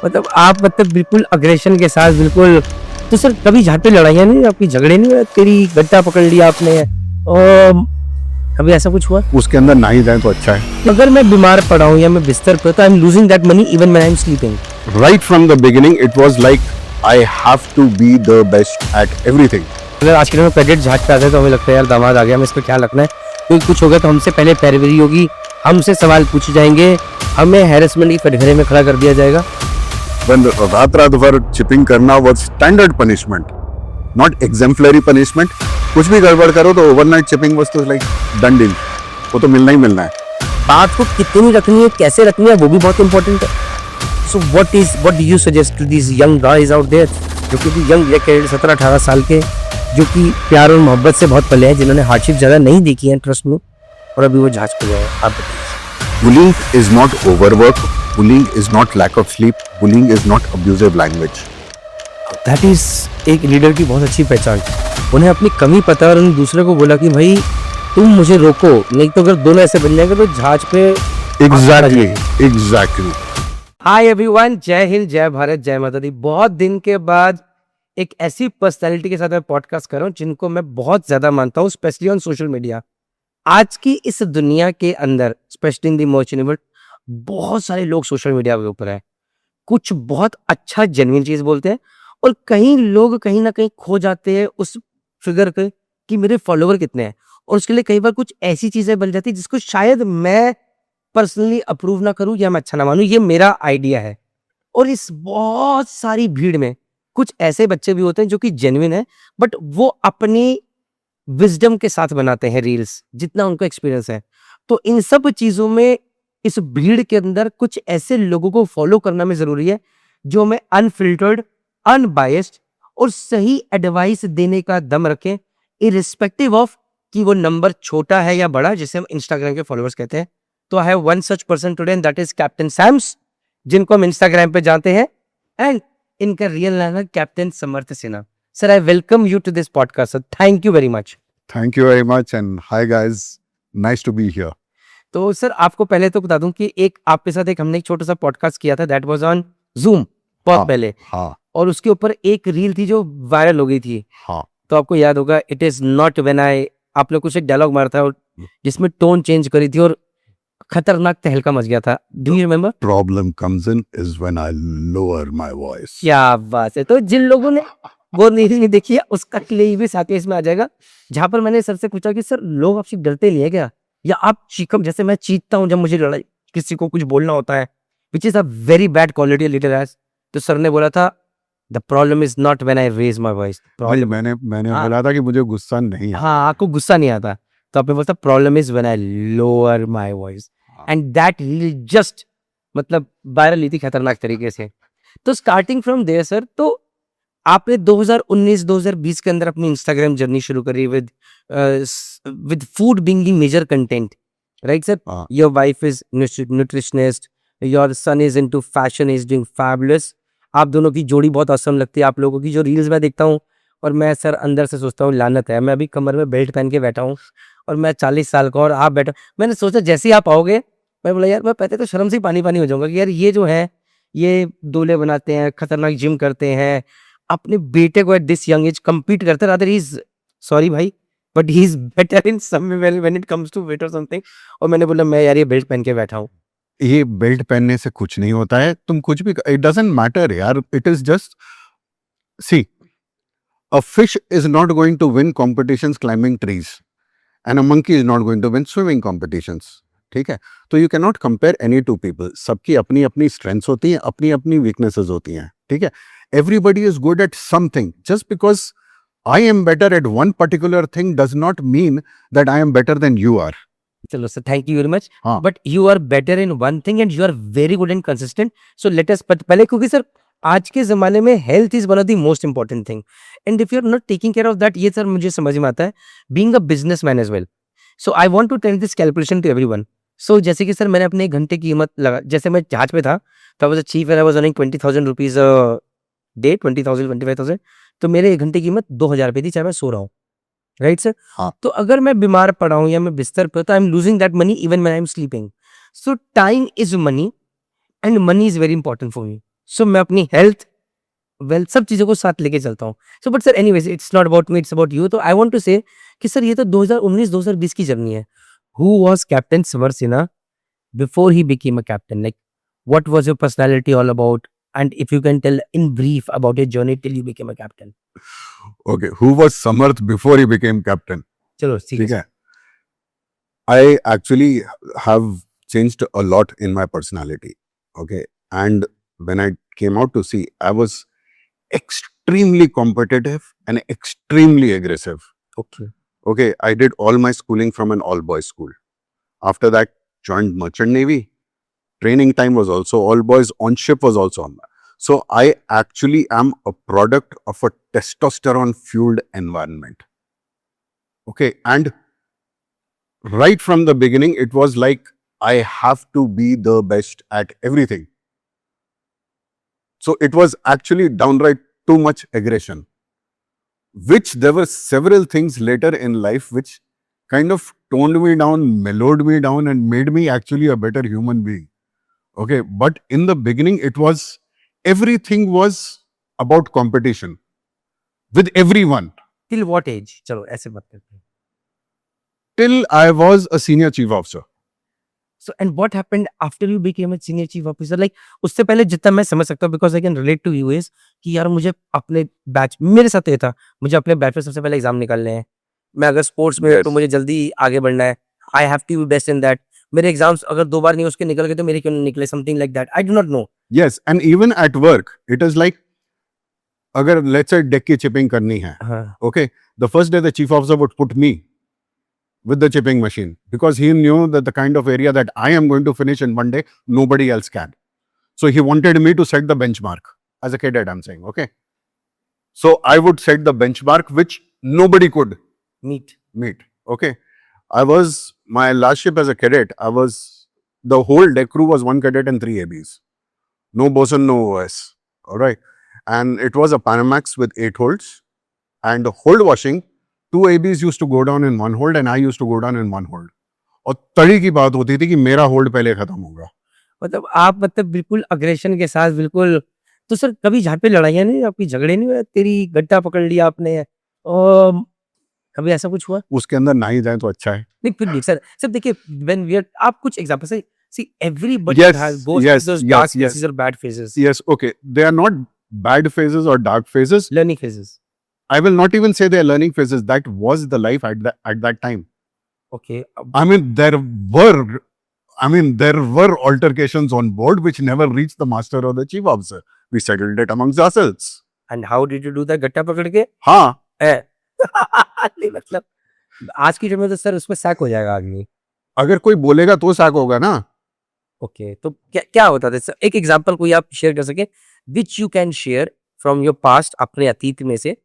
मतलब आप मतलब बिल्कुल अग्रेशन के साथ बिल्कुल। तो सर कभी जहाँ पे लड़ाइयाँ नहीं, आपकी झगड़े नहीं हुए, तेरी गड्ढा पकड़ लिया आपने और कभी ऐसा कुछ हुआ? उसके अंदर ना ही जाए तो अच्छा है। अगर मैं बीमार पड़ा हूँ या मैं बिस्तर पे, तो I am losing that money even when I am sleeping. Right from the beginning, it was like I have to be the best at everything. अगर आज के टाइम में क्रेडिट झाट पे आते हैं तो हमें लगता है यार दामाद आ गया, हमें इसका ख्याल रखना है, क्योंकि कुछ होगा तो हमसे पहले पैरवी होगी, हमसे सवाल पूछे जाएंगे, हमें हैरेसमेंट की कटघरे में खड़ा कर दिया जाएगा। When रात भर चिपिंग करना was standard punishment, not exemplary punishment. कुछ भी गड़बड़ करो तो ओवरनाइट चिपिंग was तो like done deal. वो तो मिलना ही मिलना है। बात को कितनी रखनी है, कैसे रखनी है, वो भी बहुत इंपॉर्टेंट है। सो what do you suggest to these young guys out there, जो कि यंग 17-18 साल के, जो कि प्यार और मोहब्बत से बहुत पले हैं, जिन्होंने हार्डशिप ज़्यादा नहीं देखी है ट्रस्ट में, और अभी वो जहाज पे गए हैं। आप बताइए। Bullying is not overwork. Bullying is not lack of sleep. Bullying is not abusive language. That is एक लीडर की बहुत अच्छी पहचान। उन्हें अपनी कमी पता और उन्होंने दूसरे को बोला कि भाई तुम मुझे रोको, नहीं तो अगर दोनों ऐसे बन जाएंगे तो जहाज पे। Exactly. हाय एवरीवन, जय हिंद, जय भारत, जय माता दी। बहुत दिन के बाद एक ऐसी पर्सनैलिटी के साथ मैं पॉडकास्ट कर रहा हूँ जिनको मैं बहुत ज्यादा मानता हूँ, स्पेशली ऑन सोशल मीडिया। आज की इस दुनिया के अंदर, specially in the merchant world, बहुत सारे लोग सोशल मीडिया के ऊपर है। कुछ बहुत अच्छा जेन्युइन चीज बोलते हैं, और कहीं लोग कहीं ना कहीं खो जाते हैं उस फिगर के कि मेरे फॉलोवर कितने हैं, और उसके लिए कई बार कुछ ऐसी चीजें बन जाती है जिसको शायद मैं पर्सनली अप्रूव ना करूं या मैं अच्छा ना मानूं, ये मेरा आइडिया है। और इस बहुत सारी भीड़ में कुछ ऐसे बच्चे भी होते हैं जो कि जेन्युइन है, बट वो अपनी विजडम के साथ बनाते हैं रील्स, जितना उनको एक्सपीरियंस है। तो इन सब चीजों में, इस भीड़ के अंदर कुछ ऐसे लोगों को फॉलो करना में जरूरी है जो हमें अनफिल्टर्ड, अनबायस्ड और सही एडवाइस देने का दम रखें, इरिस्पेक्टिव ऑफ कि वो नंबर छोटा है या बड़ा, जिसे हम इंस्टाग्राम के फॉलोअर्स कहते हैं। तो I have one such person today and that is Captain Sams, जिनको हम इंस्टाग्राम पे जानते हैं, एंड इनका रियल नाम है Captain Samarth Sinha. Sir, I welcome you to this podcast sir, thank you very much. Thank you very much and hi guys. Nice to be here. तो sir आपको पहले तो बता दूं कि एक आपके साथ एक हमने एक छोटा सा पॉडकास्ट किया था, दैट वाज ऑन जूम बहुत पहले, हाँ और उसके ऊपर एक रील थी जो वायरल हो गई थी। हाँ तो आपको याद होगा, इट इज नॉट व्हेन आई, आप लोग कुछ एक डायलॉग मारा था और जिसमें टोन चेंज करी थी और खतरनाक तहलका मच गया था। Do you remember? Problem comes in is when I lower my voice. क्या बात है। तो जिन लोगों ने वो नहीं देखी है, उसका क्ले भी साथ ही इसमें आ जाएगा, जहां पर मैंने सर से पूछा कि सर लोग आपसे डरते नहीं है क्या, या आप चीखम, जैसे मैं चीखता हूं जब मुझे लड़ाई किसी को कुछ बोलना होता है, which is a very bad quality leader as. तो सर ने बोला था the problem is not when I raise my voice. भाई मैंने हाँ। बोला था कि मुझे गुस्सा नहीं है। हाँ, आपको गुस्सा नहीं आता, तो आपने बोलता problem is when I lower my voice, and that reel just मतलब वायरल ली थी खतरनाक तरीके से। तो स्टार्टिंग फ्रॉम देयर सर, तो आपने 2019-2020 के अंदर अपनी इंस्टाग्राम जर्नी शुरू करी with food being the major content, right sir? हाँ। Your wife is nutritionist, your son is into fashion, is doing fabulous. आप दोनों की जोड़ी बहुत असम लगती है। आप लोगों की जो रील्स मैं देखता हूँ, और मैं सर अंदर से सोचता हूँ लानत है, मैं अभी कमर में बेल्ट पहन के बैठा हूँ और मैं 40 साल का, और आप बैठा। मैंने सोचा जैसे ही आप आओगे, मैं बोला यार, मैं पहले तो शर्म से ही पानी पानी हो जाऊंगा कि यार ये जो है, ये दूल्हे बनाते हैं, खतरनाक जिम करते हैं, अपने बेटे को at this young age compete करते, रादर ही इज, सॉरी भाई, but he is better in some way when it comes to weight और समथिंग। और मैंने बोला मैं यार ये बेल्ट पहन के बैठा हूँ। ये बेल्ट पहनने से कुछ नहीं होता है, तुम कुछ भी, इट डजंट मैटर यार, it is just, see, a fish is not going to win competitions climbing trees and a monkey is not going to win swimming competitions. ठीक है? तो you cannot compare any two people. सबकी अपनी अपनी strengths होती हैं, अपनी अपनी weaknesses होती हैं। ठीक है? Everybody is good at something. Just because I am better at one particular thing does not mean that I am better than you are. चलो sir, thank you very much, हाँ। But you are better in one thing and you are very good and consistent. So let us, पहले क्योंकि sir आज के जमाने में health is one of the most important thing, and if you are not taking care of that, ये sir मुझे समझ में आता है being a businessman as well. So I want to tell this calculation to everyone. So जैसे कि sir मैंने अपने एक घंटे की कीमत लगा, जैसे मैं जहाज पे था तो I was cheap and I was earning 20,000 rupees day, 20,000 25,000, तो मेरे एक घंटे की कीमत 2,000 रुपये थी, चाहे मैं सो रहा हूँ, राइट सर? हाँ। तो अगर मैं बीमार पड़ा हूं या मैं बिस्तर पे, तो I am losing that money even when I am sleeping. So time is money and money is very important for me. So मैं अपनी हेल्थ, वेल्थ सब चीज़ों को साथ लेके चलता हूँ। So but sir anyways it's not about me, it's about you. तो आई वांट टू से कि सर ये तो 2019-2020 की जर्नी है। Who was captain Samar Sinha before he became a captain? Like what was your personality all about? And if you can tell in brief about your journey till you became a captain. Okay, who was Samarth before he became captain? चलो ठीक है ठीक sir. है. I actually have changed a lot in my personality. Okay. And when I came out to see, I was extremely competitive and extremely aggressive. Okay, Okay. I did all my schooling from an all boys school. After that, joined Merchant Navy. Training time was also all boys. On ship was also on. So I actually am a product of a testosterone fueled environment. Okay. And right from the beginning, it was like I have to be the best at everything. So it was actually downright too much aggression, which there were several things later in life which kind of toned me down, mellowed me down, and made me actually a better human being. Okay. But in the beginning, it was everything was about competition with everyone till what age? चलो ऐसे बात करते हैं। till I was a senior chief officer. So and what happened after you became a senior chief officer? Like उससे पहले जितना मैं समझ सकता हूँ, because I can relate to you is कि यार मुझे अपने बैच, मेरे साथ ये था, मुझे अपने बैच में सबसे पहले एग्ज़ाम निकालने हैं। मैं अगर स्पोर्ट्स में हूँ तो Yes. मुझे जल्दी आगे बढ़ना है। I have to be best in that. मेरे एग्ज़ाम्स अगर 2 बार नहीं उसके निकल गए तो मेरे क्यों नहीं निकले? Something like that. I do not no. Yes. And even at work, it is like अगर let's say deck की chipping करनी है, हाँ, okay, the first day the chief officer would put me with the chipping machine because he knew that the kind of area that I am going to finish in one day, nobody else can. So he wanted me to set the benchmark as a cadet, I'm saying, okay. So I would set the benchmark which nobody could meet. meet, okay. My last ship as a cadet, the whole deck crew was one cadet and 3 ABs. No bosun, no OS, all right. And it was a Panamax with 8 holds. And the hold washing, 2 ABs used to go down in one hold and I used to go down in one hold. और तड़ी की बात होती थी कि मेरा hold पहले खत्म होगा. मतलब आप मतलब बिल्कुल अग्रेशन के साथ बिल्कुल। तो सर कभी जहाँ पे लड़ाइयाँ नहीं हुई आपकी, झगड़े नहीं हुए? तेरी गड्ढा पकड़ लिया आपने, कभी ऐसा कुछ हुआ? उसके अंदर ना ही जाए तो अच्छा है. नहीं फिर भी सर, सर देखिए व्हेन वी आर, आप कुछ एग्जांपल से see everybody Yes, has both yes, those yes, dark yes. Phases और bad phases, Yes, okay. They are not bad phases or dark phases. Learning phases. I will not even say they are learning phases. That was the life at that time. Okay, There were altercations on board which never reached the master or the chief officer. We settled it amongst ourselves. And how did you do that? गट्टा पकड़ के? हाँ. है। नहीं मतलब आज की date में तो सर उसमें सैक हो जाएगा आदमी। अगर कोई बोलेगा तो साक होगा ना. ओके, तो क्या क्या होता था सर? एक एग्जांपल कोई आप शेयर कर सके which you can share from your past, अपने अतीत में से,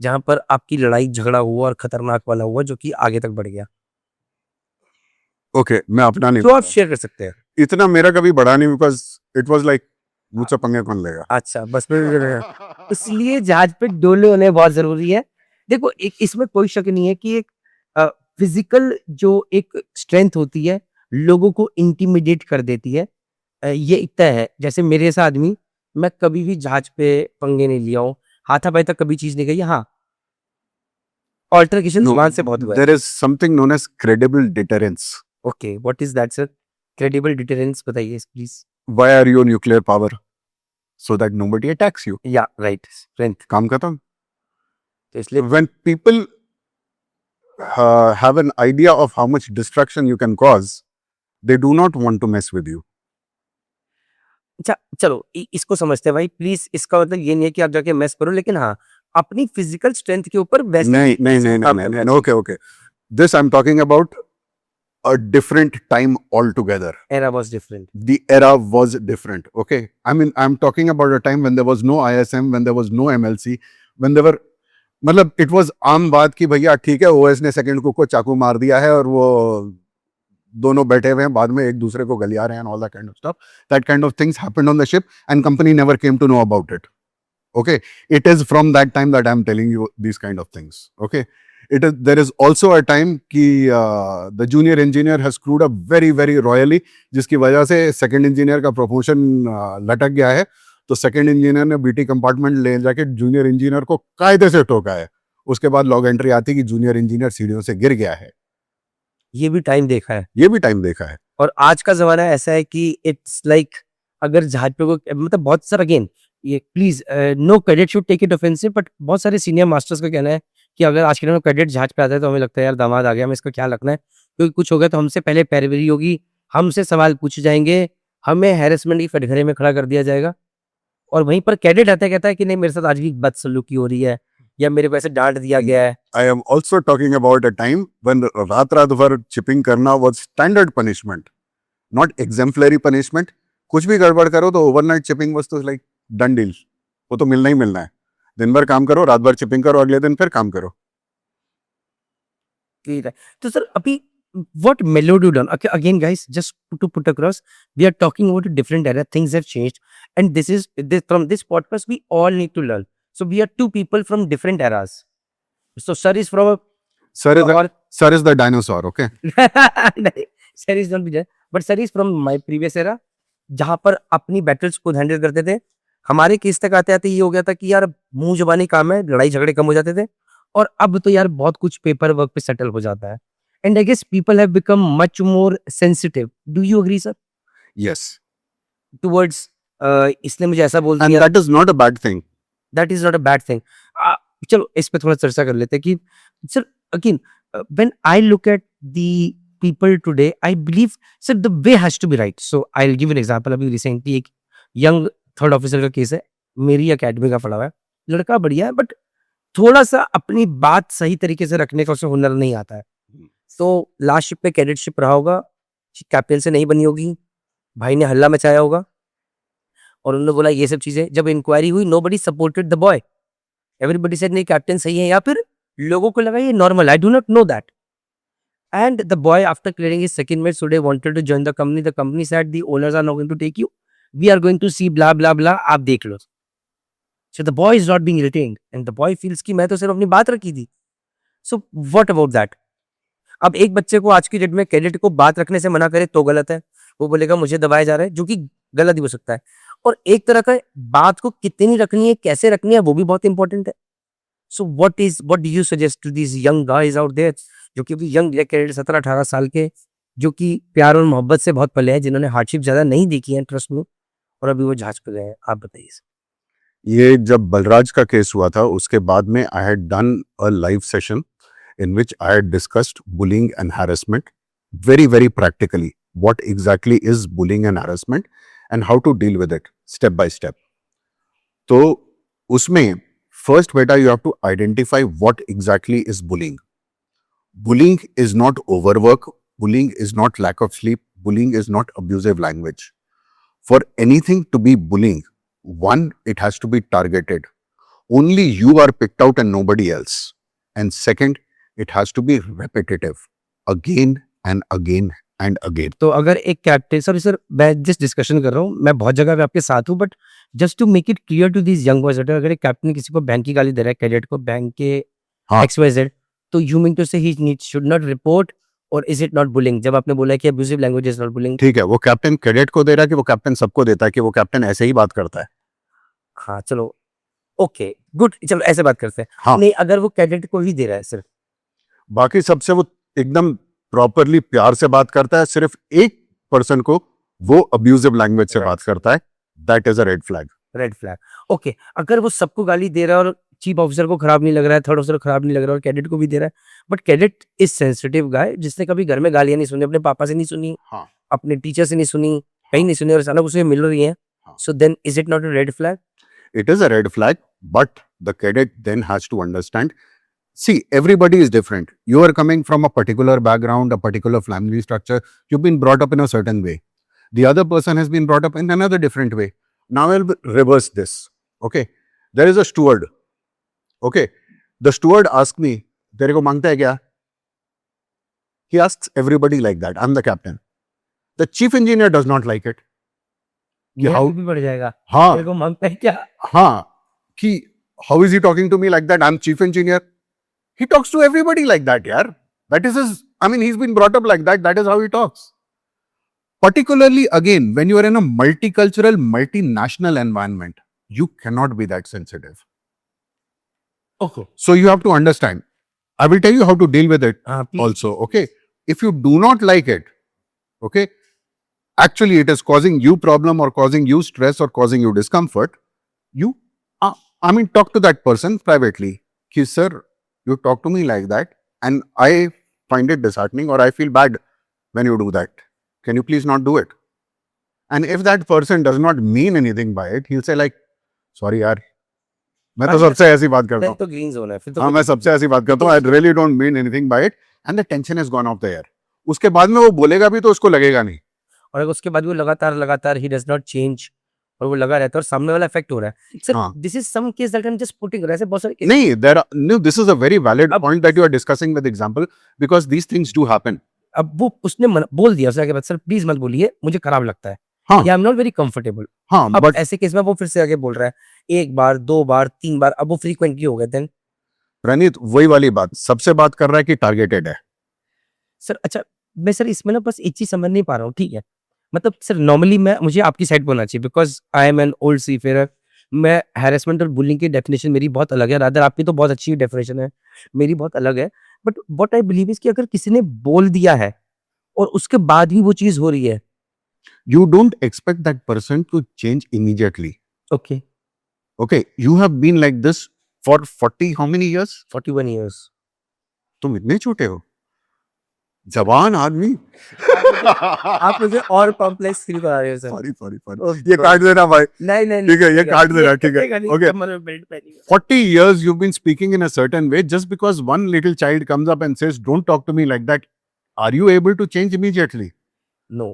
जहां पर आपकी लड़ाई झगड़ा हुआ और खतरनाक वाला हुआ जो कि आगे तक बढ़ गया, ओके, मैं अपना नहीं तो आप बताता. शेयर कर सकते हैं। इतना मेरा कभी बढ़ा नहीं बिकॉज इट वाज लाइक मुझसे पंगे कौन लेगा. अच्छा बस फिर इसलिए जहाज पे डोले होने बहुत जरूरी है। देखो एक इसमें कोई शक नहीं है कि एक फिजिकल जो एक स्ट्रेंथ होती है लोगों को इंटिमिडेट कर देती है। ये एक तय है। जैसे मेरे जैसा आदमी, मैं कभी भी जहाज पे पंगे नहीं लिया हूँ, हाथापाई तक कभी चीज नहीं गई। हाँ, ऑल्टरकेशन जुबान से बहुत हुआ है। There is something known as credible deterrence. Okay, what is that sir? Credible deterrence बताइए please. Why are you nuclear power? So that nobody attacks you. Yeah right, strength. काम खत्म. तो इसलिए When people have an idea of how much destruction you can cause, they do not want to mess with you. अच्छा चलो इसको समझते हैं भाई प्लीज। इसका मतलब ये नहीं है कि आप जाके मैस करो, लेकिन हाँ अपनी फिजिकल स्ट्रेंथ के ऊपर वैसे नहीं. Okay. This I'm talking about a different time altogether. Era was different. The era was different. Okay. I mean, I'm talking about a time when there was no ISM, when there was no MLC, when there were मतलब it was आम बात कि भैया ठीक है OS ने second cook को चाकू मार दिया है और वो दोनों बैठे हुए हैं बाद में एक दूसरे को गलिया रहे हैं all that kind of stuff. That kind of things happened on the ship and company never came to know about it. Okay, it is from that time that I'm telling you these kind of things. Okay, there is also a time कि the junior engineer has screwed up very very royally, जिसकी वजह से second engineer का promotion लटक गया है. तो second engineer ने बीटी कंपार्टमेंट ले जाके जूनियर इंजीनियर को कायदे से ठोका है। उसके बाद लॉग एंट्री आती कि जूनियर इंजीनियर सीढ़ियों से गिर गया है। ये भी टाइम देखा है। ये भी टाइम देखा है। और आज का ज़माना ऐसा है कि इट्स लाइक अगर जहाज पे कोई मतलब बहुत सारा अगेन ये please no cadet should take it offensive but बहुत सारे सीनियर मास्टर्स का कहना है कि अगर आज के टाइम में कैडेट जहाज पे आता है तो हमें लगता है यार दामाद आ गया, हमें इसका ख्याल रखना है। क्योंकि कुछ हो गया तो हमसे पहले पैरवी होगी, हमसे सवाल पूछे जाएँगे, हमें हैरेसमेंट की कटघरे में खड़ा कर दिया जाएगा। और वहीं पर कैडेट आता है कहता है कि नहीं मेरे साथ आज भी बदसलूकी हो रही है या मेरे को ऐसे डाँट दिया गया है। I am also talking about a time when रात भर चिपिंग करना was standard punishment, not exemplary punishment. कुछ भी गड़बड़ करो तो ओवरनाइट चिपिंग was तो लाइक डन डील, वो तो मिलना ही मिलना है। दिन भर काम करो, रात भर चिपिंग करो, अगले दिन फिर काम करो। ठीक है। तो सर अभी what Melody done again guys just to put across we are talking about a different era, things have changed and from this podcast we all need to learn. So we are two people from different eras. So sir is from a Sir is the dinosaur, okay? नहीं, sir is not there but sir is from my previous era जहाँ पर अपनी battles खुद handle करते थे। हमारे case तक आते आते ये हो गया था कि यार मुंह जुबानी काम है, लड़ाई झगड़े कम हो जाते थे और अब तो यार बहुत कुछ पेपर वर्क पे सेटल हो जाता है। And I guess people have become much more sensitive. Do you agree, sir? Yes. Towards इसने मुझे ऐसा बोल And दिया। that is not a bad thing. That is not a bad thing. चलो इस पे थोड़ा चर्चा कर लेते हैं कि sir again when I look at the people today, I believe sir the way has to be right. So I'll give an example. अभी recently एक young third officer का केस है, मेरी अकेडमी का पढ़ा हुआ है, लड़का बढ़िया है बट थोड़ा सा अपनी बात सही तरीके से रखने का उसे हुनर नहीं आता है। तो लास्ट शिप पे कैडेटशिप रहा होगा, कैप्टन से नहीं बनी होगी, भाई ने हल्ला मचाया होगा और उन्होंने बोला ये सब चीजें। जब इंक्वायरी हुई nobody supported the boy, everybody said नहीं कैप्टन सही है, या फिर लोगों को लगा ये normal, I do not know that. And the boy after clearing his second match today wanted to join the company said the owners are not going to take you, we are going to see blah blah blah, आप देख लो। So the boy is not being retained and the boy feels कि मैं तो सिर्फ अपनी बात रखी थी। So what about that? अब एक बच्चे को आज की डेट में कैडेट को बात रखने से मना करे तो गलत है, वो बोलेगा मुझे दबाया जा रहा है, जो कि गलत ही हो सकता है। और एक तरह का बात को कितनी रखनी है, कैसे रखनी है, वो भी बहुत इंपॉर्टेंट है। So what do you suggest to these young guys out there जो कि अभी यंग कैडेट 17-18 साल के, जो कि प्यार और मोहब्बत से बहुत पले हैं, जिन्होंने हार्डशिप ज्यादा नहीं देखी है ट्रस्ट में, और अभी वो जहाज पे गए हैं, आप बताइए। ये जब बलराज का केस हुआ था उसके बाद में I had done a live session in which I had discussed bullying and harassment very, very practically. What exactly is bullying and harassment and how to deal with it step by step. तो उसमें first बेटा you have to identify what exactly is bullying. Bullying is not overwork. Bullying is not lack of sleep. Bullying is not abusive language. For anything to be bullying, one, it has to be targeted. Only you are picked out and nobody else. And second, it has to be repetitive again and again and again. तो अगर एक captain sir मैं जिस discussion कर रहा हूँ, मैं बहुत जगह पे आपके साथ हूँ, but just to make it clear to this young boys, अगर एक कैप्टन किसी को बैंक की गाली दे रहा है, कैडेट को बैंक के XYZ, तो यू मीन टू से ही शुड नॉट रिपोर्ट, और इज इट नॉट बुलिंग? जब आपने बोला कि abusive language is not bullying, ठीक है, वो कैप्टन कैडेट को दे रहा है कि वो कैप्टन सबको देता है कि वो कैप्टन ऐसे ही बात करता है? हाँ चलो ओके गुड, चलो ऐसे बात करते हैं। हाँ। नहीं अगर वो कैडेट को ही दे रहा है सिर्फ, बाकी सबसे वो एकदम प्रॉपरली प्यार से बात करता है, सिर्फ एक पर्सन को वो अब्यूजिव लैंग्वेज से बात करता है, that is a red flag. Red flag. Okay, अगर वो सबको गाली दे रहा है और चीफ ऑफिसर को खराब नहीं लग रहा है, थर्ड ऑफिसर को खराब नहीं लग रहा है, और कैडेट को भी दे रहा है, बट कैडेट इज सेंसिटिव गाय, जिसने कभी घर में गालियां नहीं सुनी, अपने पापा से नहीं सुनी, हाँ। अपने टीचर से नहीं सुनी, कहीं नहीं सुनी, और अचानक उसे मिल रही है, so then is it not a red flag? It is a red flag, but the cadet then has to understand. See, everybody is different. You are coming from a particular background, a particular family structure. You've been brought up in a certain way. The other person has been brought up in another different way. Now I'll reverse this. Okay. There is a steward. Okay. The steward asks me, तेरे को मांगता है क्या? He asks everybody like that. I'm the captain. The chief engineer does not like it. ये how- भी बढ़ जाएगा। हाँ, तेरे को मांगता है क्या? हाँ, कि how is he talking to me like that? I'm chief engineer. He talks to everybody like that, yaar. That is his, I mean, he's been brought up like that. That is how he talks. Particularly, again, when you are in a multicultural, multinational environment, You cannot be that sensitive. Okay. So you have to understand. I will tell you how to deal with it please. also. Okay. If you do not like it, okay, actually it is causing you problem or causing you stress or causing you discomfort, you, talk to that person privately. Ki, sir, you talk to me like that and I find it disheartening or I feel bad when you do that. Can you please not do it? And if that person does not mean anything by it, he'll say like, sorry yaar, मैं तो सबसे ऐसी बात करता हूँ. तो green zone है फिर तो हाँ, मैं सबसे ऐसी बात करता हूँ. I really don't mean anything by it, and the tension has gone off the air. उसके बाद में वो बोलेगा भी तो उसको लगेगा नहीं. और अगर उसके बाद वो लगातार ही डज नॉट चेंज और वो लगा रहता है और सामने वाला इफेक्ट हो रहा है. सर हाँ. This is some case that I am just putting, ऐसे बहुत सारे नहीं, no, this is a very valid point that you are discussing with example because these things do happen. अब वो उसने बोल दिया उसके बाद, सर प्लीज मत बोलिए, मुझे खराब लगता है. हाँ. या आई एम नॉट वेरी कंफर्टेबल. हाँ, अब but ऐसे केस में वो फिर से आगे बोल रहा है, एक बार, दो बार, तीन बार, अब वो फ्रीक्वेंटली हो गए. देन प्रणीत वही वाली बात सबसे बात कर रहा है कि टारगेटेड है. सर अच्छा, मैं सर इसमें ना बस एक चीज समझ नहीं पा रहा हूँ. ठीक है, मतलब सर नॉर्मली मुझे आपकी साइड बोलना चाहिए because I am an old seafarer. मैं हैरेसमेंट और बुलिंग की डेफिनेशन मेरी बहुत अलग है. रादर आपकी तो बहुत अच्छी डेफिनेशन है, मेरी बहुत अलग है. But what I believe is कि अगर किसी ने बोल दिया है और उसके बाद भी वो चीज हो रही है, You don't expect that person to change immediately. Okay. Okay, you have been like this for 40 how many years? 41 years. तुम इतने छोटे हो, जवान आदमी. आप मुझे और कॉम्प्लेक्स फील करा रहे हो सर. सॉरी ये काट देना भाई. नहीं नहीं ठीक है, ये काट देना. ठीक है, okay. 40 years you've been speaking in a certain way. Just because one little child comes up and says don't talk to me like that, are you able to change immediately? No.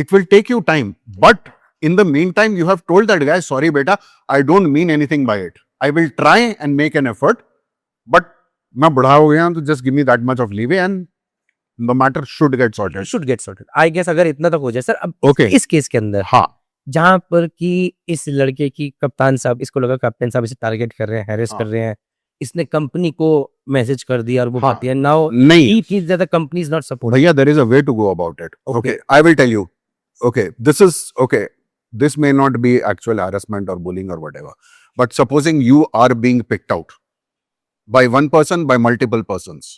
It will take you time, but in the meantime you have told that guy, sorry beta, I don't mean anything by it, I will try and make an effort, but मैं बड़ा हो गया हूं तो just give me that much of leeway and the matter should get sorted. I guess अगर इतना तक हो जाए सर. अब Okay. इस केस के अंदर हाँ, जहां पर कि इस लड़के की कप्तान साहब, इसको लगा कप्तान साहब इसे टारगेट कर रहे हैं, हैरेस हाँ. कर रहे हैं, इसने कंपनी को मैसेज कर दिया और वो हाँ. बात है नाउ नहीं he feels that the company is not support. भैया, there is a way to go about it. Okay, I will tell you. Okay, this may not be actual harassment or bullying or whatever, but supposing you are being picked out by one person, by multiple persons,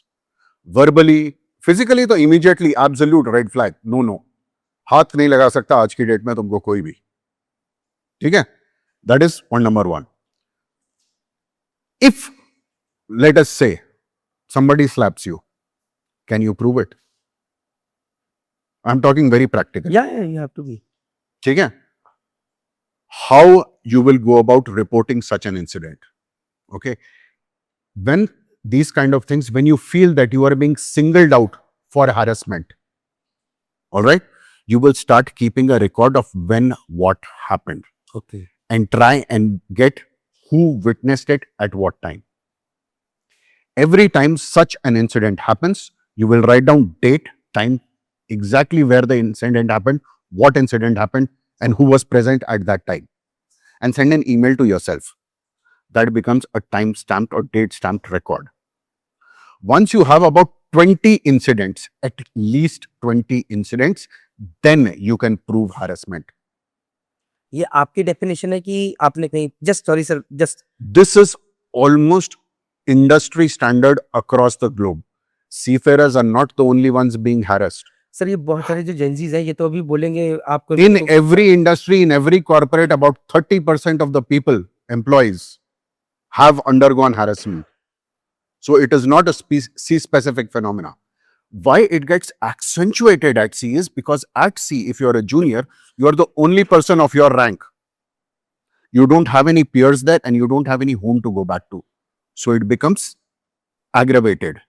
verbally, physically, तो immediately absolute red flag. No, हाथ नहीं लगा सकता आज की date में तुमको कोई भी. ठीक है, that is point number one. If let us say somebody slaps you, can you prove it? I'm talking very practical. या यू हैव टू बी. ठीक है, how you will go about reporting such an incident. Okay, when these kind of things, when you feel that you are being singled out for harassment, all right, you will start keeping a record of when what happened okay. and try and get who witnessed it at what time. Every time such an incident happens, you will write down date, time, exactly where the incident happened, what incident happened, and who was present at that time, and send an email to yourself. That becomes a time stamped or date stamped record. Once you have about 20 incidents, at least 20 incidents, then you can prove harassment. ये आपकी definition है कि आपने कहीं just sorry sir just This is almost industry standard across the globe. Seafarers are not the only ones being harassed. Sir ये बहुत सारे जो जेंजीज हैं ये तो अभी बोलेंगे आपको. In every industry, in every corporate, about 30% of the people, employees, have undergone harassment. So it is not a sea-specific phenomena. Why it gets accentuated at sea is because at sea, if you're a junior, you're the only person of your rank. You don't have any peers there and you don't have any home to go back to. So it becomes aggravated.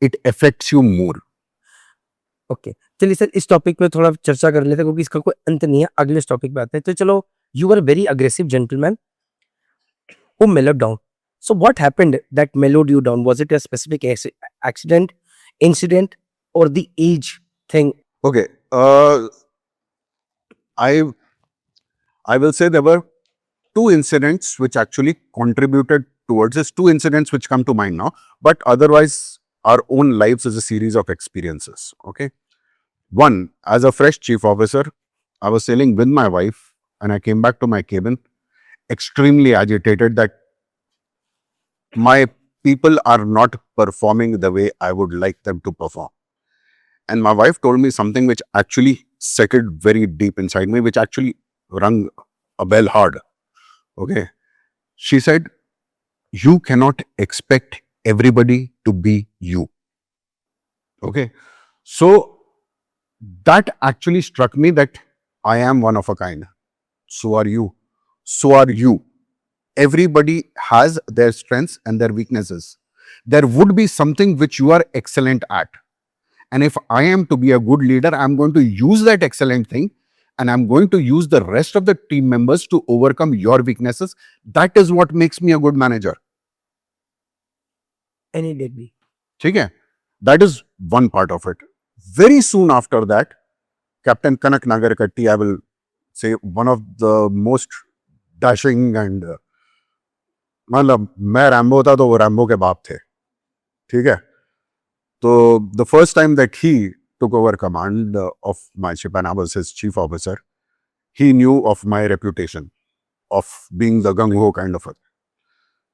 It affects you more. Okay. चलिए sir इस topic पे थोड़ा चर्चा कर लेते हैं क्योंकि इसका कोई अंत नहीं है. अगले टॉपिक पे आते हैं. तो चलो, you are very aggressive gentleman who mellowed down. So what happened that mellowed you down? Was it a specific accident, incident, or the age thing? Okay. I will say there were two incidents which actually contributed towards this. Two incidents which come to mind now, but otherwise our own lives is a series of experiences. Okay. One, as a fresh chief officer, I was sailing with my wife and I came back to my cabin extremely agitated that my people are not performing the way I would like them to perform. And my wife told me something which actually settled very deep inside me, which actually rung a bell hard. Okay. She said, you cannot expect everybody to be you. Okay. So that actually struck me that I am one of a kind. So are you. So are you. Everybody has their strengths and their weaknesses. There would be something which you are excellent at. And if I am to be a good leader, I'm going to use that excellent thing and I'm going to use the rest of the team members to overcome your weaknesses. That is what makes me a good manager. Any degree. Okay? That is one part of it. Very soon after that, Captain Kanak Nagarkatti, I will say one of the most dashing and मतलब मैं Rambo था तो वो Rambo के बाप थे, ठीक है. तो the first time that he took over command of my ship and I was his chief officer, he knew of my reputation of being the gung-ho kind of a.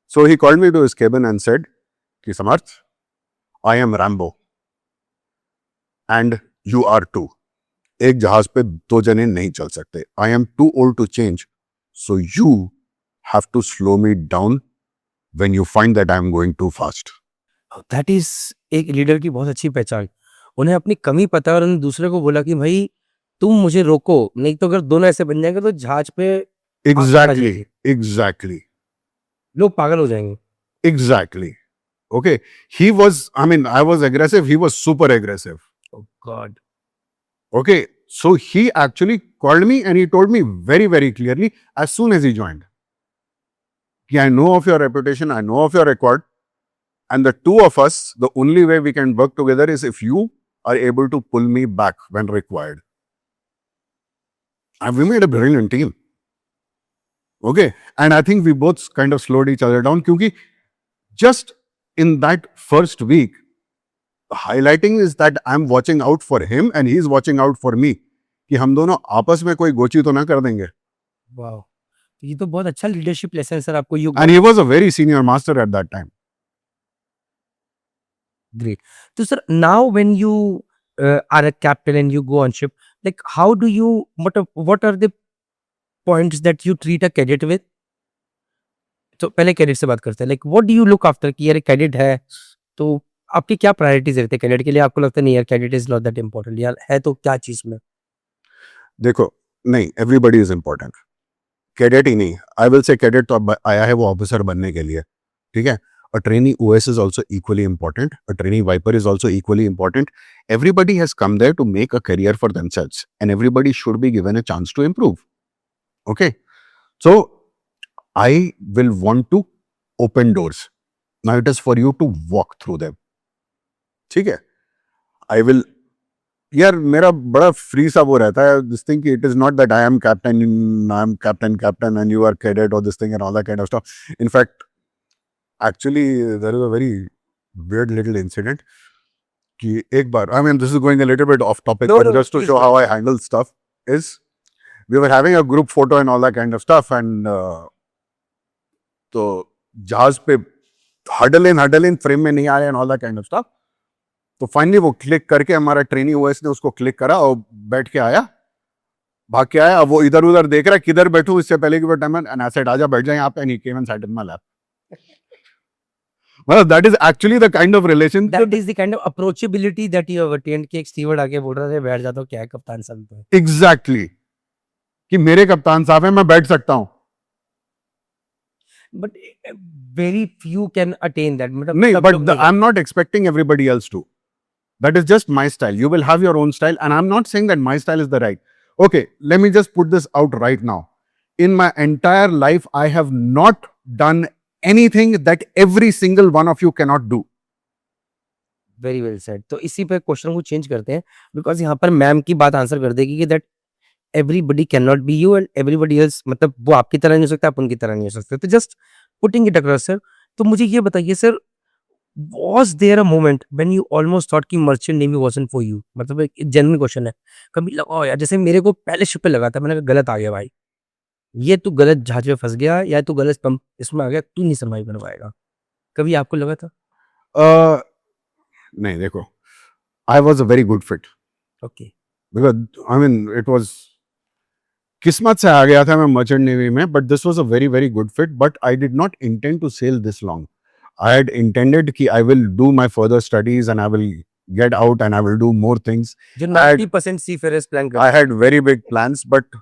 So he called me to his cabin and said, कि समर्थ, I am Rambo and you are too. एक जहाज पे दो जने नहीं चल सकते. I am too old to change. So you have to slow me down when you find that I am going too fast. That is एक leader की बहुत अच्छी पहचान. उन्हें अपनी कमी पता है और उन्होंने दूसरे को बोला कि भाई तुम मुझे रोको, नहीं तो अगर दोनों ऐसे बन जाएंगे तो जहाज पे Exactly. Exactly. लोग पागल हो जाएंगे. Exactly. Okay. He was, I mean, I was aggressive. He was super aggressive. Oh God. Okay. So he actually called me and he told me very, very clearly as soon as he joined. I know of your reputation. I know of your record. And the two of us, the only way we can work together is if you are able to pull me back when required. And we made a brilliant team. Okay. And I think we both kind of slowed each other down. Because just in that first week, highlighting is that I'm watching out for him and he's watching out for me. कि हम दोनों आपस में कोई गोची तो ना कर देंगे. वाओ, ये तो बहुत अच्छा लीडरशिप लेसन सर आपको. You And he was a very senior master at that time. Great. So, sir, now when you are a captain and you go on ship, like how do you, what are the points that you treat a cadet with? तो पहले cadet से बात करते हैं. Like what do you look after कि यार cadet है तो आपकी क्या प्रायोरिटीज रहते हैं कैडेट के लिए? आपको लगता नहीं यार cadet is not that important, यार है तो क्या चीज में? देखो, नहीं, एवरीबडी इज इम्पोर्टेंट. कैडेट ही नहीं, आई विल से कैडेट तो अब आया है वो ऑफिसर बनने के लिए, ठीक है. A trainee OS is also equally important. A trainee Viper is also equally important. Everybody has come there to make a career for themselves and everybody should be given a chance to improve. Okay. So, I will want to open doors. Now it is for you to walk through them. ठीक है. I will, यार मेरा बड़ा free सा वो रहता है this thing कि it is not that I am captain and you are cadet or this thing and all that kind of stuff. In fact, actually there is a very weird little incident कि एक बार, I mean this is going a little bit off topic, No, but no, just to please show go. how I handle stuff is we were having a group photo and all that kind of stuff and तो जहाज पे huddle इन frame में नहीं आ रहे and all that kind of stuff. तो finally वो click करके हमारा ट्रेनी ओएस ने उसको क्लिक करा और बैठ के आया, भाग के आया. अब वो इधर उधर देख रहा है किधर बैठूं इससे पहले कि टाइम एंड आई सेड आजा बैठ जाए यहाँ पे and he came and sat in my lap. मतलब that is actually the kind of relation, that is the kind of approachability that you have attend कि एक स्टीवर्ड आके बोल रहा है बैठ जाता हूं, क्या है कप्तान साहब पे. एग्जैक्टली कि मेरे कप्तान साहब हैं, मैं बैठ सकता हूं. But very few can attain that. मतलब नहीं, सब बट लोग नहीं I am not expecting everybody else to. That is just my style. You will have your own style. And I'm not saying that my style is the right. Okay, let me just put this out right now. In my entire life, I have not done anything that every single one of you cannot do. Very well said. तो इसी पे question को change करते हैं because यहाँ पर ma'am की बात आंसर कर देगी कि that everybody can not be you and everybody else, मतलब वो आपकी तरह नहीं हो सकता, आप उनकी तरह नहीं हो सकते. तो just putting it across sir. तो मुझे ये बताइए sir, was there a moment when you almost thought कि merchant navy wasn't for you? मतलब एक जेन्युइन क्वेश्चन है. कभी लगा हो यार, जैसे मेरे को पहले शिप पे लगा था, मैंने कहा गलत आ गया भाई, ये तू गलत जहाज में फंस गया या तू गलत पंप इसमें आ गया, तू नहीं सर्वाइव कर पाएगा। कभी आपको लगा था? नहीं देखो, I was a very good fit okay, because I mean it was किस्मत से आ गया था मैं मर्चेंट नेवी में, but this was a very very good fit, but I did not intend to sail this long. I had intended कि I will do my further studies and I will get out and I will do more things. जो I had- 90% seafarers plan I करते had very big plans, but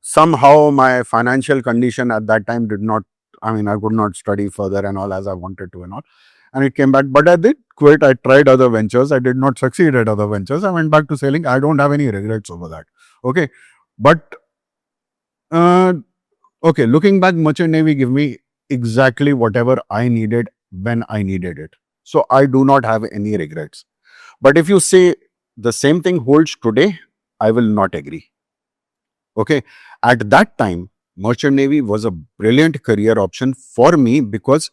somehow my financial condition at that time did not, I mean, I could not study further and all as I wanted to and all. And it came back, but I did quit. I tried other ventures. I did not succeed at other ventures. I went back to sailing. I don't have any regrets over that. Okay. But, okay, looking back, Merchant Navy gave me exactly whatever I needed when I needed it. So I do not have any regrets. But if you say the same thing holds today, I will not agree. Okay. At that time, Merchant Navy was a brilliant career option for me because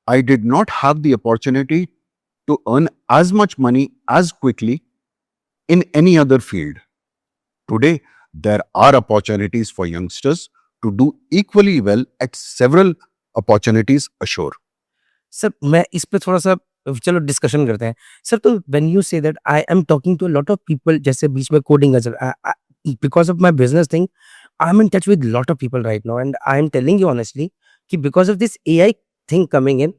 I did not have the opportunity to earn as much money as quickly in any other field. Today, there are opportunities for youngsters to do equally well at several opportunities ashore. Sir मैं इस पे थोड़ा सा चलो discussion करते हैं sir. तो when you say that I am talking to a lot of people, जैसे बीच में कोडिंग का चल because of my business thing I am in touch with lot of people right now and I am telling you honestly कि because of this AI thing coming in,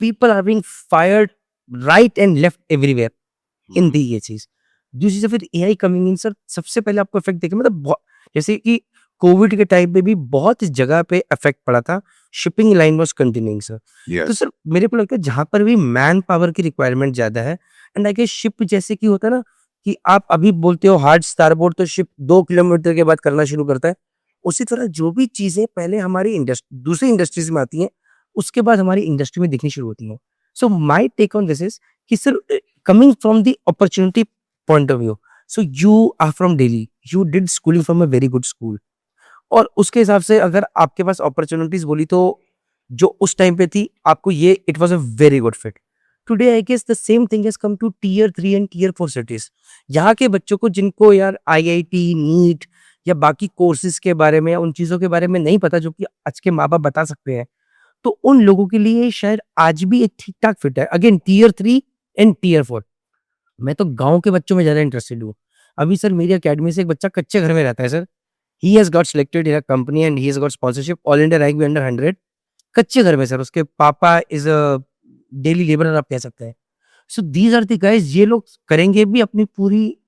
people are being fired right and left everywhere in the ये चीज। दूसरी से फिर AI coming in sir, सबसे पहले आपको effect देखे मतलब जैसे कि कोविड के टाइम पे भी बहुत इस जगह पे इफेक्ट पड़ा था, shipping line was continuing sir. तो Yes. सर मेरे को लगता है जहां पर भी मैन पावर की रिक्वायरमेंट ज्यादा है, एंड आई गेस शिप जैसे कि होता है ना कि आप अभी बोलते हो हार्ड स्टारबोर्ड, तो शिप 2 किलोमीटर के बाद करना शुरू करता है। उसी तरह जो भी चीजें पहले हमारी दूसरी इंडस्ट्रीज में आती हैं, उसके बाद हमारी इंडस्ट्री में दिखनी शुरू होती हैं। So my take on this is कि sir coming from the opportunity point of view, so you are from Delhi, you did schooling from a very good school, और उसके हिसाब से अगर आपके पास अपॉर्चुनिटीज बोली तो जो उस टाइम पे थी आपको ये it was a very good fit. Today I guess the same thing has come to tier 3 and tier 4 cities. यहाँ के बच्चों को जिनको यार आईआईटी, नीट या बाकी कोर्सेज के बारे में या उन चीजों के बारे में नहीं पता जो कि आज के माँ बाप बता सकते हैं, तो उन लोगों के लिए शायद आज भी एक ठीक ठाक फिट है। Again tier 3 and tier 4। मैं तो गांव के बच्चों में ज्यादा इंटरेस्टेड हूँ। अभी सर मेरी अकेडमी से एक बच्चा कच्चे घर में रहता है sir, he has got selected in a company and he has got sponsorship, all India rank भी under 100, कच्चे घर में सर, उसके पापा इज अ डेली लेबरर आप कह सकते हैं। So these are the guys, ये लोग करेंगे भी, अपनी पूरी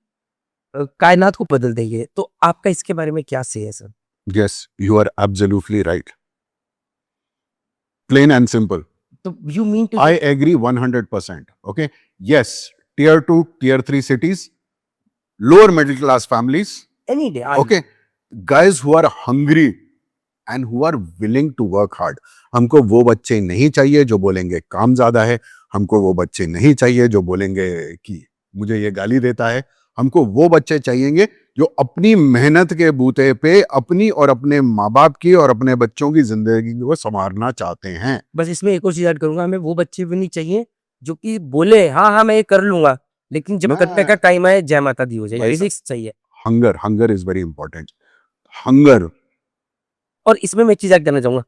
कायनात को बदल देंगे। तो आपका इसके बारे में क्या से है sir? Yes, you are absolutely right. Plain and simple. तो you mean to I agree 100%. Okay. Yes, tier 2, tier 3 cities, lower middle class families. Any day Okay. Guys who are hungry and who are willing to work hard. हमको वो बच्चे नहीं चाहिए जो बोलेंगे काम ज्यादा है, हमको वो बच्चे नहीं चाहिए जो बोलेंगे कि मुझे ये गाली देता है, हमको वो बच्चे चाहिएंगे जो अपनी मेहनत के बूते पे अपनी और अपने माँ बाप की और अपने बच्चों की जिंदगी को संवारना चाहते हैं। बस इसमें एक और चीज ऐड करूंगा, हमें वो बच्चे भी नहीं चाहिए जो कि बोले हाँ हाँ मैं ये कर लूंगा, लेकिन जब मैं- करने का टाइम आए जय माता दी हो जाए। भाई बेसिक्स चाहिए। Hunger is very important. Hunger. और इसमें मैं एक चीज ऐड करना चाहूंगा,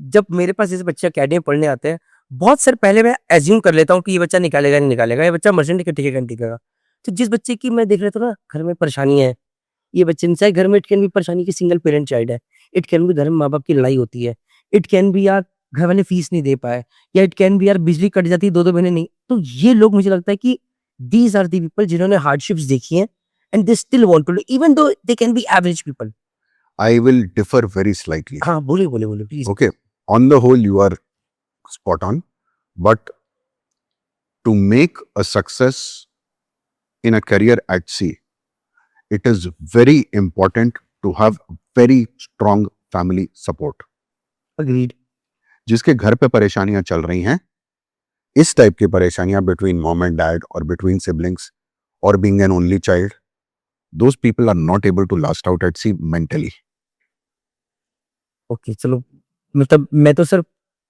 जब मेरे पास जैसे बच्चे अकेडमी में पढ़ने आते हैं, बहुत सर पहले मैं एज्यूम कर लेता हूँ कि ये बच्चा निकालेगा नहीं निकालेगा, ये बच्चा मर्चेंट के टिकट नहीं टिकेगा। तो जिस बच्चे की मैं देख लेता हूँ ना घर में परेशानी है, ये बच्चे चाहे घर में इट कैन भी परेशानी की सिंगल पेरेंट चाइल्ड है, इट कैन भी घर में माँ बाप की लड़ाई होती है, इट कैन भी यार घर वाले फीस नहीं दे पाए, या इट कैन भी यार बिजली कट जाती है 2-2 महीने नहीं। तो ये लोग मुझे लगता है कि दीज आर दी पीपल जिन्होंने हार्डशिप्स देखी हैं and they still want to live even though they can be average people. I will differ very slightly. हाँ बोले बोले बोले please. Okay, on the whole, you are spot on, but to make a success in a career at sea, it is very important to have very strong family support. Agreed. जिसके घर पे परेशानियां चल रही हैं, इस टाइप की परेशानियां between mom and dad or between siblings or being an only child, those people are not able to last out at sea mentally. Okay चलो, मतलब मैं तो सर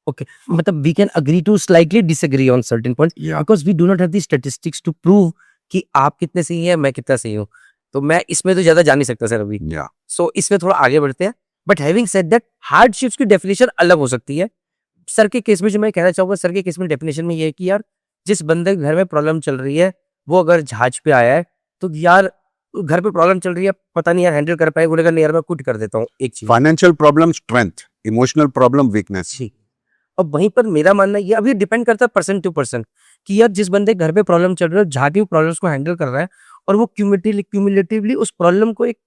ओके मतलब we can agree to slightly disagree on certain points because we do not have the statistics to prove कि आप कितने सही हैं मैं कितना सही हूँ। तो मैं इसमें तो ज्यादा जा नहीं सकता सर अभी। Yeah. सो इसमें थोड़ा आगे बढ़ते हैं। But having said that hardships की डेफिनेशन अलग हो सकती है। सर के केस में जो मैं कहना चाहूंगा, सर के केस में डेफिनेशन में ये है कि यार जिस बंदे के घर में प्रॉब्लम चल रही है वो अगर जहाज पे आया है तो यार घर पे प्रॉब्लम चल रही है, पता नहीं यार हैंडल कर पाए, बोलेगा नहीं यार मैं क्विट कर देता हूँ एक चीज। Financial problem strength, emotional problem weakness. जी। और वहीं पर मेरा मानना ये अभी डिपेंड करता है पर्सन टू पर्सन कि यार जिस बंदे के घर पे प्रॉब्लम चल रहा है, जहाँ भी प्रॉब्लम्स को हैंडल कर रहा है और वो क्यूमुलेटिवली उस प्रॉब्लम को एक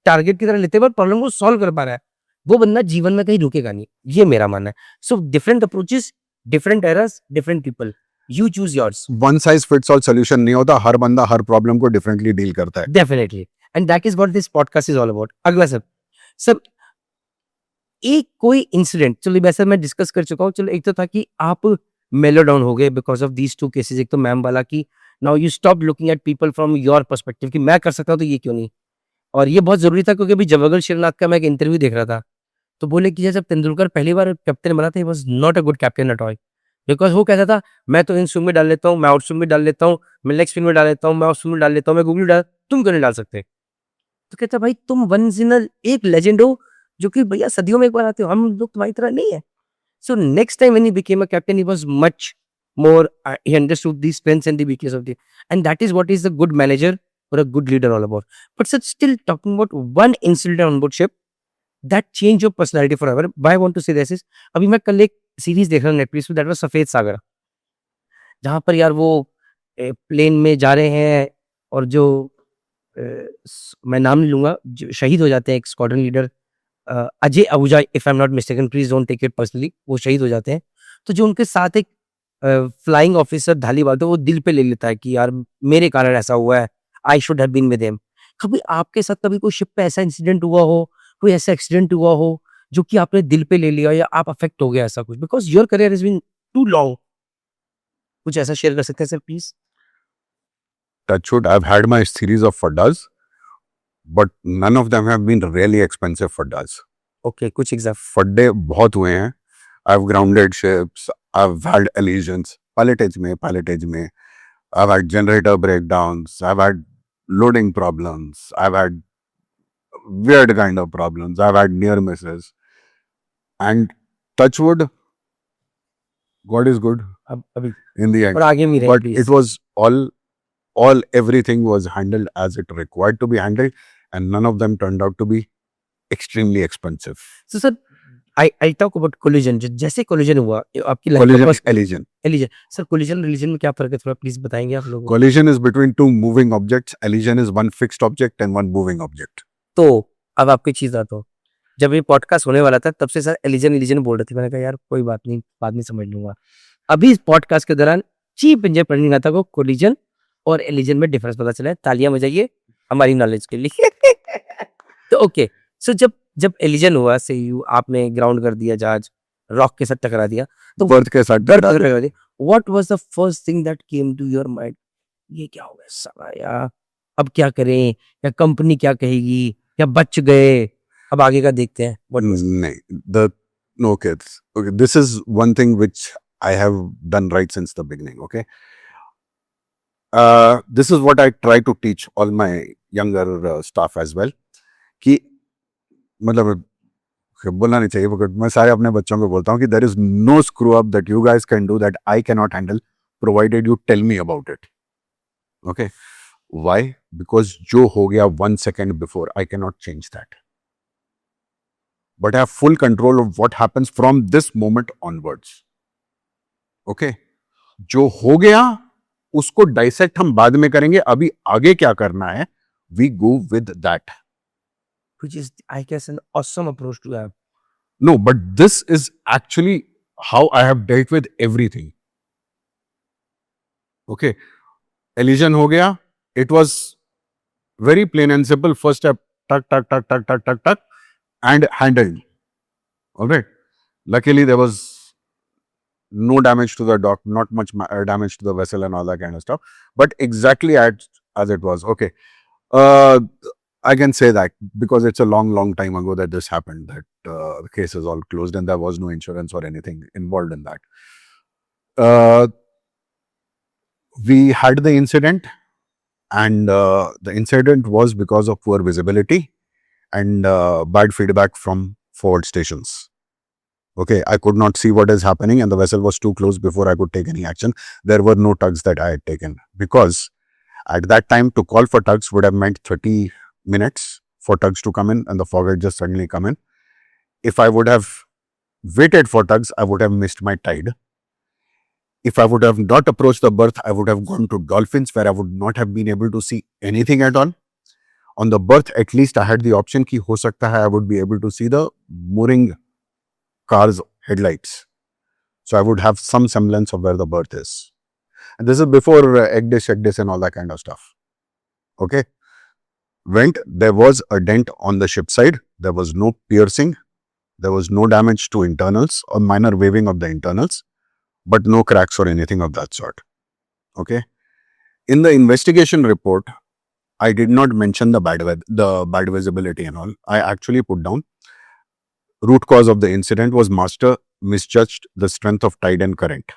टारगेट की तरह लेते हुए प्रॉब्लम को सॉल्व कर पा रहा है, वो बंदा जीवन में कहीं रुकेगा नहीं, ये मेरा मानना है। So different approaches, different errors, different people, you choose yours. One size fits all solution नहीं होता, हर बंदा हर प्रॉब्लम को डिफरेंटली डील करता है। Definitely, and that is what this podcast is all about. अगला सर, सर एक कोई इंसिडेंट, चलो वैसे मैं डिस्कस कर चुका हूँ, चलो एक तो था कि आप मेलो डाउन हो गए because of these two cases. एक तो मैम वाला कि now you stop looking at people from your perspective कि मैं कर सकता हूँ तो ये क्यों नहीं। और ये बहुत जरूरी था क्योंकि अभी जवाहरलाल श्रीनाथ का मैं एक इंटरव्यू देख रहा था, तो बोले कि जब तेंदुलकर पहली बार कैप्टन बना था, he was not a good captain at all, because वो कहता था मैं तो इन स्विंग में डाल लेता हूँ, मैं आउट स्विंग में डाल लेता हूँ, मैं लेग स्पिन में डाल लेता हूँ, मैं ऑफ स्विंग में डाल लेता हूँ, मैं गूगली डाल, तुम क्यों नहीं डाल सकते। तो कहता भाई तुम वंस इन एक लेजेंड हो जो कि भैया सदियों में एक बार आते हो, हम लोग तुम्हारी तरह नहीं है। So next time when he became a captain he was much more he understood the strengths and the weakness of the, and that is what is a good manager or a good leader all about. But sir, still talking about one incident on board ship that changed your personality forever. Why I want to say this is, अभी मैं कल एक series देख रहा हूँ Netflix पे, that was सफेद सागर, जहाँ पर यार वो प्लेन में जा रहे हैं और जो मैं नाम नहीं लूंगा, जो शहीद हो जाते हैं, एक squadron leader Ajay Ahuja, if I am not mistaken, please don't take it personally, वो शहीद हो जाते हैं। तो जो उनके साथ एक फ्लाइंग ऑफिसर धालीवाल था, वो दिल पे ले लेता है कि यार मेरे कारण ऐसा हुआ है, I should have been with him. कभी आपके साथ कभी कोई शिप पे ऐसा इंसिडेंट हुआ हो, कोई ऐसा एक्सीडेंट हुआ हो जो कि आपने दिल पे ले लिया या आप अफेक्ट हो गया ऐसा कुछ, because your career has been too long, कुछ ऐसा शेयर कर सकते हैं sir please. Touchwood, I've had my series of faddas, but none of them have been really expensive faddas. Okay, कुछ एग्जाम्पल। फड्डे बहुत हुए हैं। I've grounded ships, I've had elisions, pilotage में, I've had generator breakdowns, I've had loading problems, I've had weird kind of problems, I've had near misses, and touchwood, God is good अब अभी in the end. और आगे भी रहे But please. it was everything was handled as it required to be handled, and none of them turned out to be extremely expensive. So sir I talk about collision, जैसे collision हुआ आपकी life Collision, का elision. Alison, sir collision religion में क्या फर्क है, थोड़ा please बताएंगे आप लोगों को। Collision is between two moving objects. Elision is one fixed object and one moving object. तो अब आपकी चीज आता हूँ, जब ये पॉडकास्ट होने वाला था तब से सर एलिजन एलिजन बोल रहे थे, मैंने कहा यार कोई बात नहीं, बाद में समझ लूंगा। अभी इस पॉडकास्ट के दौरान चीप इंजन पढ़ने आता को कोलिजन और एलिजन में डिफरेंस पता चला है। तालियां बजाइए हमारी नॉलेज के लिए। तो ओके, सो जब जब एलिजन हुआ, से यू आपने ग्राउंड कर दिया जहाज, रॉक के साथ टकरा दिया, तो Birth के साथ टकरा दिया। What was the first thing that came to your mind, ये क्या हो गया साला यार, अब क्या करें, या कंपनी क्या कहेगी, या बच गए, अब आगे का देखते हैं। What was it? नहीं, no kids. Okay, this is one thing which I have done right since the beginning. Okay, this is what I try to teach all my younger staff as well. कि मतलब बोलना नहीं चाहिए, but मैं सारे अपने बच्चों को बोलता हूँ कि there is no screw up that you guys can do that I cannot handle, provided you tell me about it. Okay, why? Because जो हो गया 1 second before, I cannot change that. But I have full control of what happens from this moment onwards. Okay, जो हो गया उसको dissect हम बाद में करेंगे, अभी आगे क्या करना है, we go with that. Which is, I guess, an awesome approach to have. No, but this is actually how I have dealt with everything. Okay, elision हो गया, it was very plain and simple. First step, tuck, tuck, tuck, tuck, tuck, tuck, tuck, and handled. All right. Luckily, there was no damage to the dock, not much damage to the vessel and all that kind of stuff. But exactly as it was. Okay. I can say that because it's a long time ago that this happened, that the case is all closed and there was no insurance or anything involved in that. We had the incident, and the incident was because of poor visibility and bad feedback from forward stations. Okay, I could not see what is happening, and the vessel was too close before I could take any action. There were no tugs that I had taken, because at that time to call for tugs would have meant 30 minutes for tugs to come in, and the fog had just suddenly come in. If I would have waited for tugs, I would have missed my tide. If I would have not approached the berth, I would have gone to dolphins, where I would not have been able to see anything at all. On the berth, at least I had the option ki ho sakta hai I would be able to see the mooring car's headlights. So I would have some semblance of where the berth is. And this is before egg dish and all that kind of stuff. Okay. There was a dent on the ship side. There was no piercing. There was no damage to internals or minor waving of the internals, but no cracks or anything of that sort. Okay. In the investigation report, I did not mention the bad visibility and all. I actually put down root cause of the incident was master misjudged the strength of tide and current.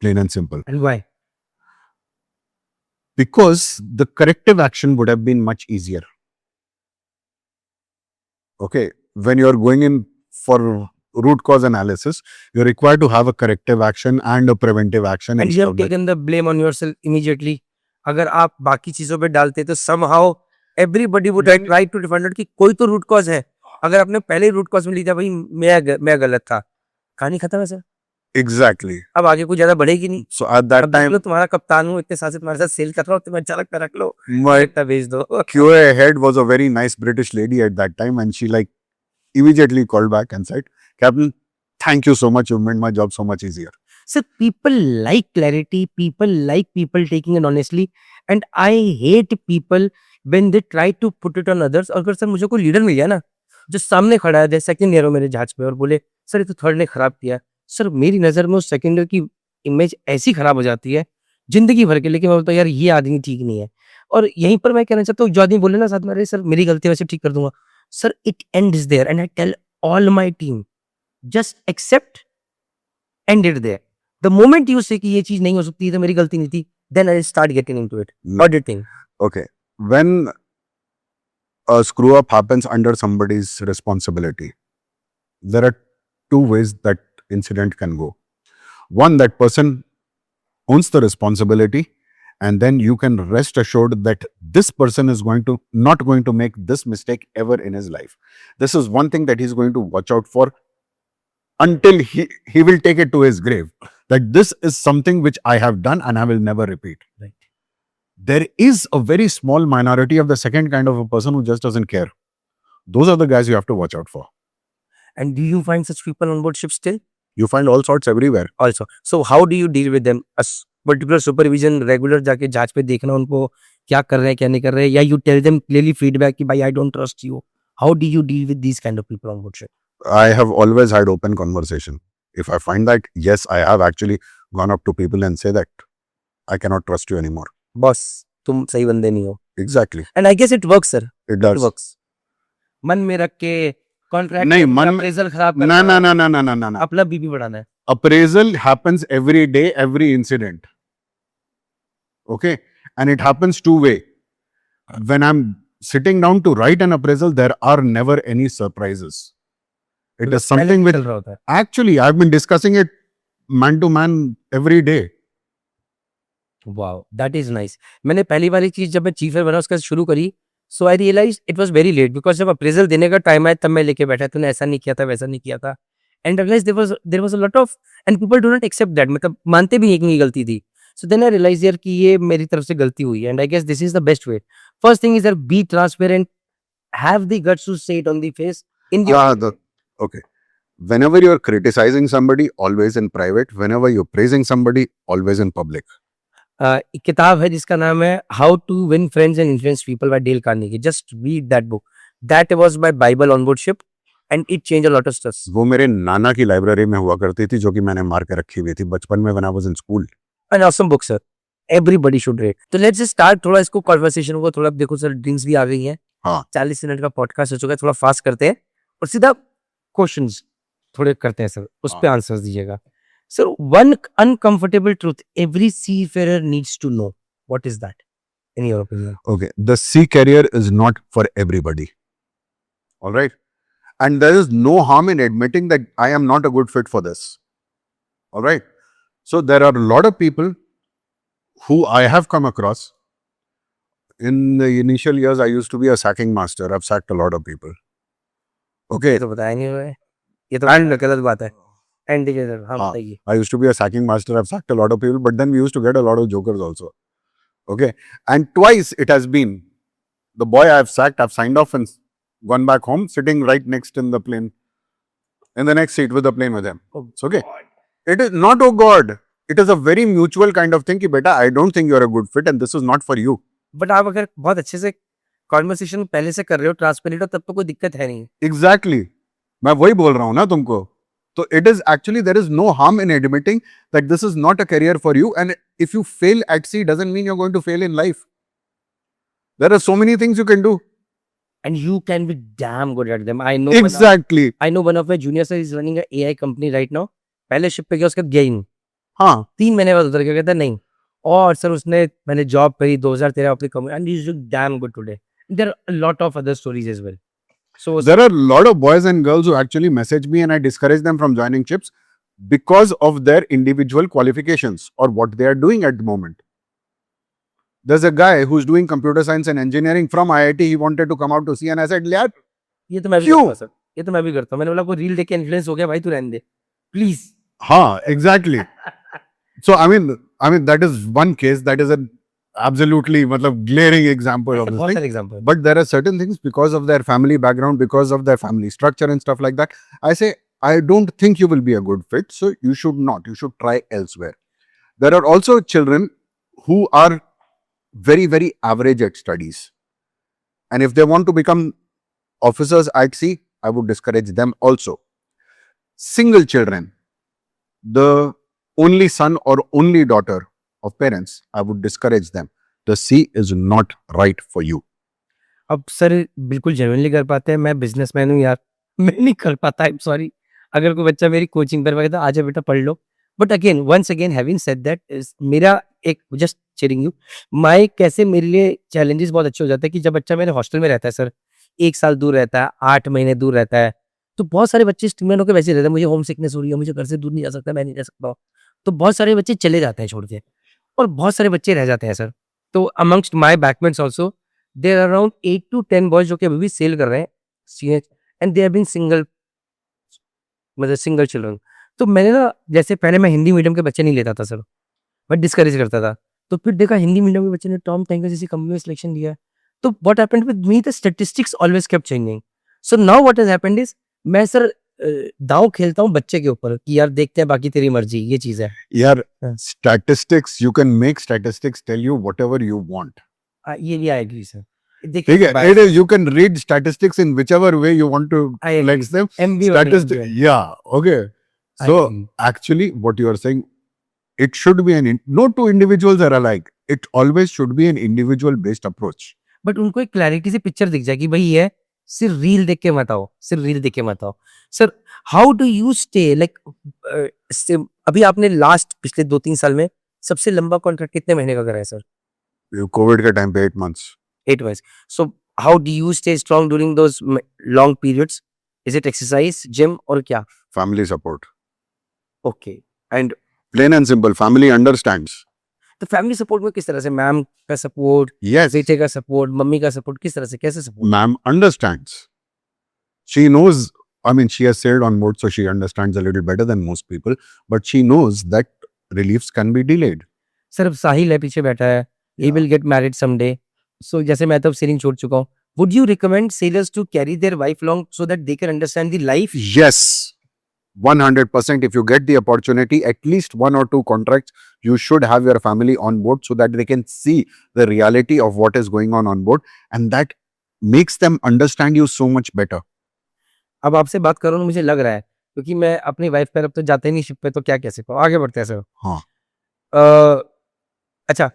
Plain and simple. And why? Because the corrective action would have been much easier. Okay, when you're going in for root cause analysis, you're required to have a corrective action and a preventive action. And you have taken the blame on yourself immediately. अगर आप बाकी चीजों पे डालते तो somehow everybody would try to defend it कि कोई तो root cause है. अगर आपने पहले root cause में ली था भाई मैं गलत था, कहानी खत्म है सर. Exactly. अब आगे कुछ ज्यादा बढ़ेगी नहीं. So at that time, तुम्हारा कप्तान हूँ, इतने साल से तुम्हारे साथ सेल कर रहा हूँ, तुम्हें चालक पे रख लो, my भेज दो. QA head was a very nice British lady at that time, and she like immediately called back and said, "Captain, thank you so much. You made my job so much easier." So people like clarity, people like people taking it honestly, and I hate people when they try to put it on others. अगर sir मुझे कोई leader मिल गया ना, जो सामने खड़ा है second year मेरे जहाज पे और बोले सर ये तो थर्ड ने खराब किया, सर मेरी नजर में उस सेकंड ईयर की इमेज ऐसी खराब हो जाती है जिंदगी भर के लिए कि मैं बोलता हूँ यार ये आदमी ठीक नहीं है. और यहीं पर मैं कहना चाहता हूँ जो आदमी बोले ना साथ में अरे सर मेरी गलती वैसे ठीक कर दूंगा, sir it ends there and I tell all my team just accept and it there. The moment you say कि ये चीज नहीं हो सकती तो मेरी गलती नहीं थी, then I start getting into it. What do you think? Okay, when a screw up happens under somebody's responsibility, there are two ways that incident can go. One, that person owns the responsibility, and then you can rest assured that this person is not going to make this mistake ever in his life. This is one thing that he's going to watch out for until he will take it to his grave, that this is something which I have done and I will never repeat. Right. There is a very small minority of the second kind of a person who just doesn't care. Those are the guys you have to watch out for. And do you find such people on board ship still? You find all sorts everywhere. Also, so how do you deal with them? A particular supervision, regular जाके जहाज पे देखना उनको क्या कर रहे हैं क्या नहीं कर रहे हैं, या you tell them clearly feedback कि भाई I don't trust you. How do you deal with these kind of people on board ship? I have always had open conversation. If I find that, yes, I have actually gone up to people and say that I cannot trust you anymore. Boss तुम सही बंदे नहीं हो. Exactly. And I guess it works, sir. It does. It works. मन में रख के contract नहीं, मन में- अप्रेजल खराब No, करना, no, no, no, no, no, no, no. अपना बीपी बढ़ाना है. Appraisal happens every day, every incident. Okay? And it happens two way. When I'm sitting down to write an appraisal, there are never any surprises. It is something which चल रहा होता है. actually I've been discussing it man to man every day. Wow that is nice. मैंने पहली वाली चीज जब मैं चीफ बना उसका शुरू करी, so I realise it was very late because जब अप्रेजल देने का टाइम आया तब मैं लेके बैठा, तूने ऐसा नहीं किया था वैसा नहीं किया था. And realise there was a lot of and people do not accept that, मतलब मानते भी नहीं कि ये गलती थी. सो देन आई रियलाइज यार कि ये मेरी तरफ से गलती हुई है. And I guess this is the best way. First thing is यार be transparent, have the guts to say it on the face in Okay. Whenever you're criticizing somebody, always in private. Whenever you're praising somebody, always in public. एक किताब है जिसका नाम है how to win friends and influence people by Dale Carnegie. Just read that book. That was my bible on board ship and it change a lot of stuff. वो मेरे नाना की library में हुआ करती थी, जो कि मैंने मार के रखी हुई थी बचपन में when I was in school. An awesome book sir, everybody should read. तो लेट्स जस्ट स्टार्ट थोड़ा इसको कन्वर्सेशन को थोड़ा देखो सर, ड्रिंक्स भी आ गई हैं. हाँ. 40 मिनट का पॉडकास्ट हो चुका है, थोड़ा फास्ट करते हैं और सीधा क्वेश्चंस थोड़े करते हैं सर, उस पे आंसर्स दीजिएगा. Sir one uncomfortable truth every seafarer needs to know, what is that in your opinion? Okay. The sea carrier is not for everybody. All right. And there is no harm in admitting that I am not a good fit for this. All right. So there are a lot of people who I have come across. In the initial years, I used to be a sacking master. I've sacked a lot of people. Okay. ये तो बताया नहीं हुआ है, ये तो And गलत बात है। इंडिकेटर, हाँ हाँ, बताइए। I used to be a sacking master. I've sacked a lot of people, but then we used to get a lot of jokers also. Okay. And twice it has been the boy I've sacked, I've signed off and gone back home, sitting right next in the plane, in the next seat with the plane with him. It's okay. It is not, oh God. It is a very mutual kind of thing कि बेटा, I don't think you're a good fit and this is not for you. But आप अगर बहुत अच्छे से conversation पहले से कर रहे हो, ट्रांसपेरेंट हो, तब तो कोई दिक्कत है नहीं। Exactly. मैं वही बोल रहा हूँ ना तुमको. So it is actually, there is no harm in admitting that this is not a career for you, and if you fail at sea doesn't mean you're going to fail in life. There are so many things you can do. And you can be damn good at them. I know Exactly. I know one of my juniors sir is running a AI company right now. पहले ship पे गया, उसका गया ही नहीं। हाँ. 3 महीने बाद उतर के कहता नहीं। और सर उसने मैंने जॉब करी 2013 अपनी company, and he's doing damn good today. There are a lot of other stories as well. So There are a lot of boys and girls who actually message me and I discourage them from joining chips because of their individual qualifications or what they are doing at the moment. There's a guy who's doing computer science and engineering from IIT. He wanted to come out to see and I said, यार ये तो मैं भी क्यों? करता हूँ sir, ये तो मैं भी करता हूँ। मैंने बोला कोई रील देख के इन्फ्लुएंस हो गया भाई, तू रहने दे प्लीज। हाँ, exactly. So I mean that is one case, that is an absolutely मतलब glaring example of this बहुत thing. सारे example. But there are certain things because of their family background, because of their family structure and stuff like that. I say, I don't think you will be a good fit, so you should not. You should try elsewhere. There are also children who are very, very average at studies. And if they want to become officers at sea, I would discourage them also. Single children, the only son or only daughter of parents, I would discourage them. The sea is not right for you. अब sir बिल्कुल genuinely कर पाते हैं। मैं businessman हूँ यार, मैं नहीं कर पाता। I am sorry. अगर कोई बच्चा मेरी कोचिंग पर कहता आजा बेटा पढ़ लो, but again once again having said that, मेरा एक जस्ट चीयरिंग यू, माय कैसे मेरे लिए चैलेंजेस बहुत अच्छे हो जाते हैं कि जब बच्चा मेरे हॉस्टल में रहता है सर, 1 साल दूर रहता है, 8 महीने दूर रहता है, तो बहुत सारे बच्चे स्टूडेंट होकर वैसे रहते हैं, मुझे होम सिकनेस हो रही है, मुझे घर से दूर नहीं जा सकता, मैं नहीं जा सकता हूँ। तो बहुत सारे बच्चे चले जाते हैं छोड़ के, और बहुत सारे बच्चे रह जाते हैं सर। तो amongst my batchmates also there are around 8 to 10 boys जो कि अभी भी सेल कर रहे हैं सीएच, and they have been single, मतलब सिंगल चिल्ड्रन। तो मैंने ना, जैसे पहले मैं हिंदी मीडियम के बच्चे नहीं लेता था सर, मैं डिस्करेज करता था। तो फिर देखा हिंदी मीडियम के बच्चे ने टॉम टैंकर जैसी कंपनी में सिलेक्शन लिया है। तो what happened with me, the statistics always kept changing. So now what has happened is, मैं सर दांव खेलता हूँ बच्चे के ऊपर कि यार देखते हैं, बाकी तेरी मर्जी, ये चीज है। Yeah, हाँ। statistics, you can make statistics tell you whatever you want. ये भी आई एग्री सर। ठीक है, it is, you can read statistics in whichever way you want to I agree. flex them. MBA Statistics, yeah, okay. So actually, what you are saying, it should be no two individuals are alike. It always should be an individual-based approach. But उनको एक clarity से picture दिख जाए कि भाई ये सिर्फ reel देख के मत आओ, सिर्फ रील देख के मत आओ। Sir how do you stay like, अभी आपने लास्ट पिछले 2-3 साल में सबसे लंबा कॉन्ट्रैक्ट कितने महीने का करा है सर? कोविड के टाइम पे 8 months. 8 months. So how do you stay strong during those long periods? Is it exercise, gym और क्या? Family support. Okay. And Plain and simple. Family understands. तो फैमिली सपोर्ट में किस तरह से, मैम का सपोर्ट, Yes. बेटे का सपोर्ट, मम्मी का सपोर्ट, किस तरह से, कैसे support? Ma'am understands. She knows, I mean, she has sailed on board, so she understands a little better than most people, but she knows that reliefs can be delayed. Sir अब साहिल है पीछे बैठा है, he will get married someday. So जैसे मैं तो selling छोड़ चुका हूँ, would you recommend sailors to carry their wife along so that they can understand the life? Yes. 100%. If you get the opportunity, at least 1 or 2 contracts, you should have your family on board so that they can see the reality of what is going on board, and that makes them understand you so much better. अब आपसे बात करूँ मुझे लग रहा है, क्योंकि मैं अपनी वाइफ पर अब तो जाते नहीं शिप पे, तो क्या कह सकता हूँ। आगे बढ़ते हैं सर। हाँ। अच्छा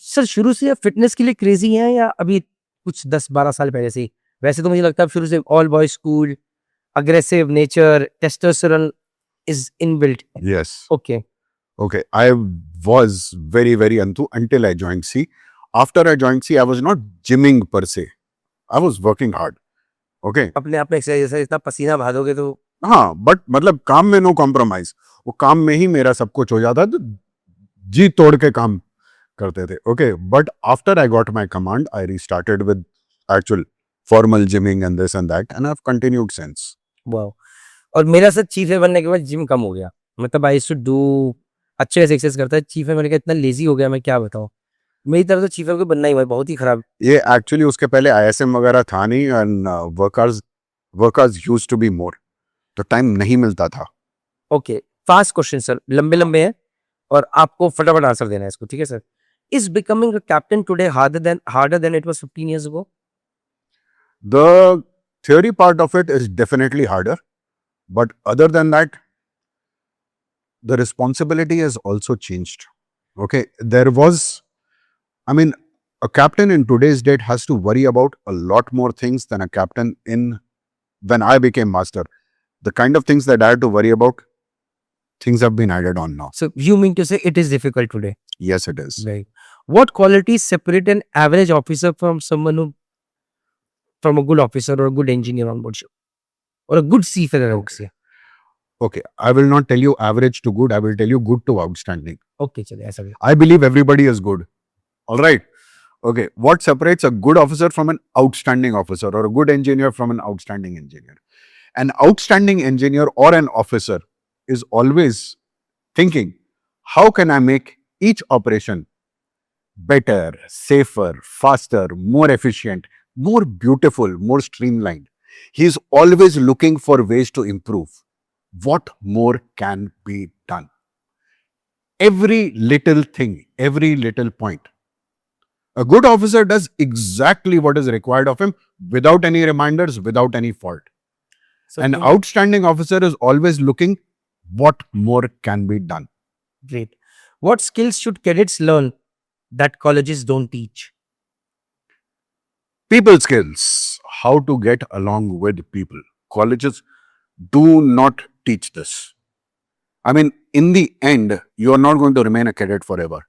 सर, शुरू से फिटनेस के लिए क्रेजी हैं या अभी कुछ 10-12 साल पहले से ही? वैसे तो मुझे लगता है शुरू से all boys school, aggressive nature, testosterone is inbuilt. Yes. Okay. Okay. I was very, very antu until I joined C. After I joined C, I was not gymming per se. I was working hard. Okay अपने आप में exercise, जैसे इतना पसीना बहाओगे तो हाँ, but मतलब काम में नो कॉम्प्रोमाइज, वो काम में ही मेरा सब कुछ हो जाता, तो जी तोड़ के काम करते थे. Okay, but after I got my command I restarted with actual formal gymming and this and that, and I have continued since. Wow. और मेरा सर चीफ ए बनने के बाद जिम कम हो गया. मतलब आई यूज्ड टू डू अच्छे से एक्सरसाइज करता है. चीफ ए बनने के इतना लेजी हो गया, मैं क्या बताऊं. मेरी तरफ तो चीफ ए को बनना ही हुआ है, बहुत ही खराब. ये एक्चुअली उसके पहले आईएसएम वगैरह था नहीं, and workers used to be more, तो टाइम नहीं मिलता था. ओके, फास्ट क्वेश्चन सर, लंबे लंबे हैं और आपको फटाफट आंसर देना है इसको, ठीक है sir. Is becoming a captain today harder than it was 15 years ago? The theory part of it is definitely harder, but other than that, the responsibility has also changed. Okay, a captain in today's date has to worry about a lot more things than a captain in when I became master. The kind of things that I had to worry about, things have been added on now. So you mean to say it is difficult today? Yes, it is. Right. What qualities separate an average officer from from a good officer or a good engineer on board ship? Or a good seafarer, I would say. Okay, I will not tell you average to good, I will tell you good to outstanding. Okay, चलिए ऐसा भी. I believe everybody is good. All right. Okay. What separates a good officer from an outstanding officer, or a good engineer from an outstanding engineer? An outstanding engineer or an officer is always thinking, how can I make each operation better, safer, faster, more efficient, more beautiful, more streamlined? He is always looking for ways to improve. What more can be done? Every little thing, every little point. A good officer does exactly what is required of him without any reminders, without any fault. So An outstanding officer is always looking what more can be done. great. What skills should cadets learn that colleges don't teach? People skills, how to get along with people. Colleges do not teach this. I mean, in the end, you are not going to remain a cadet forever.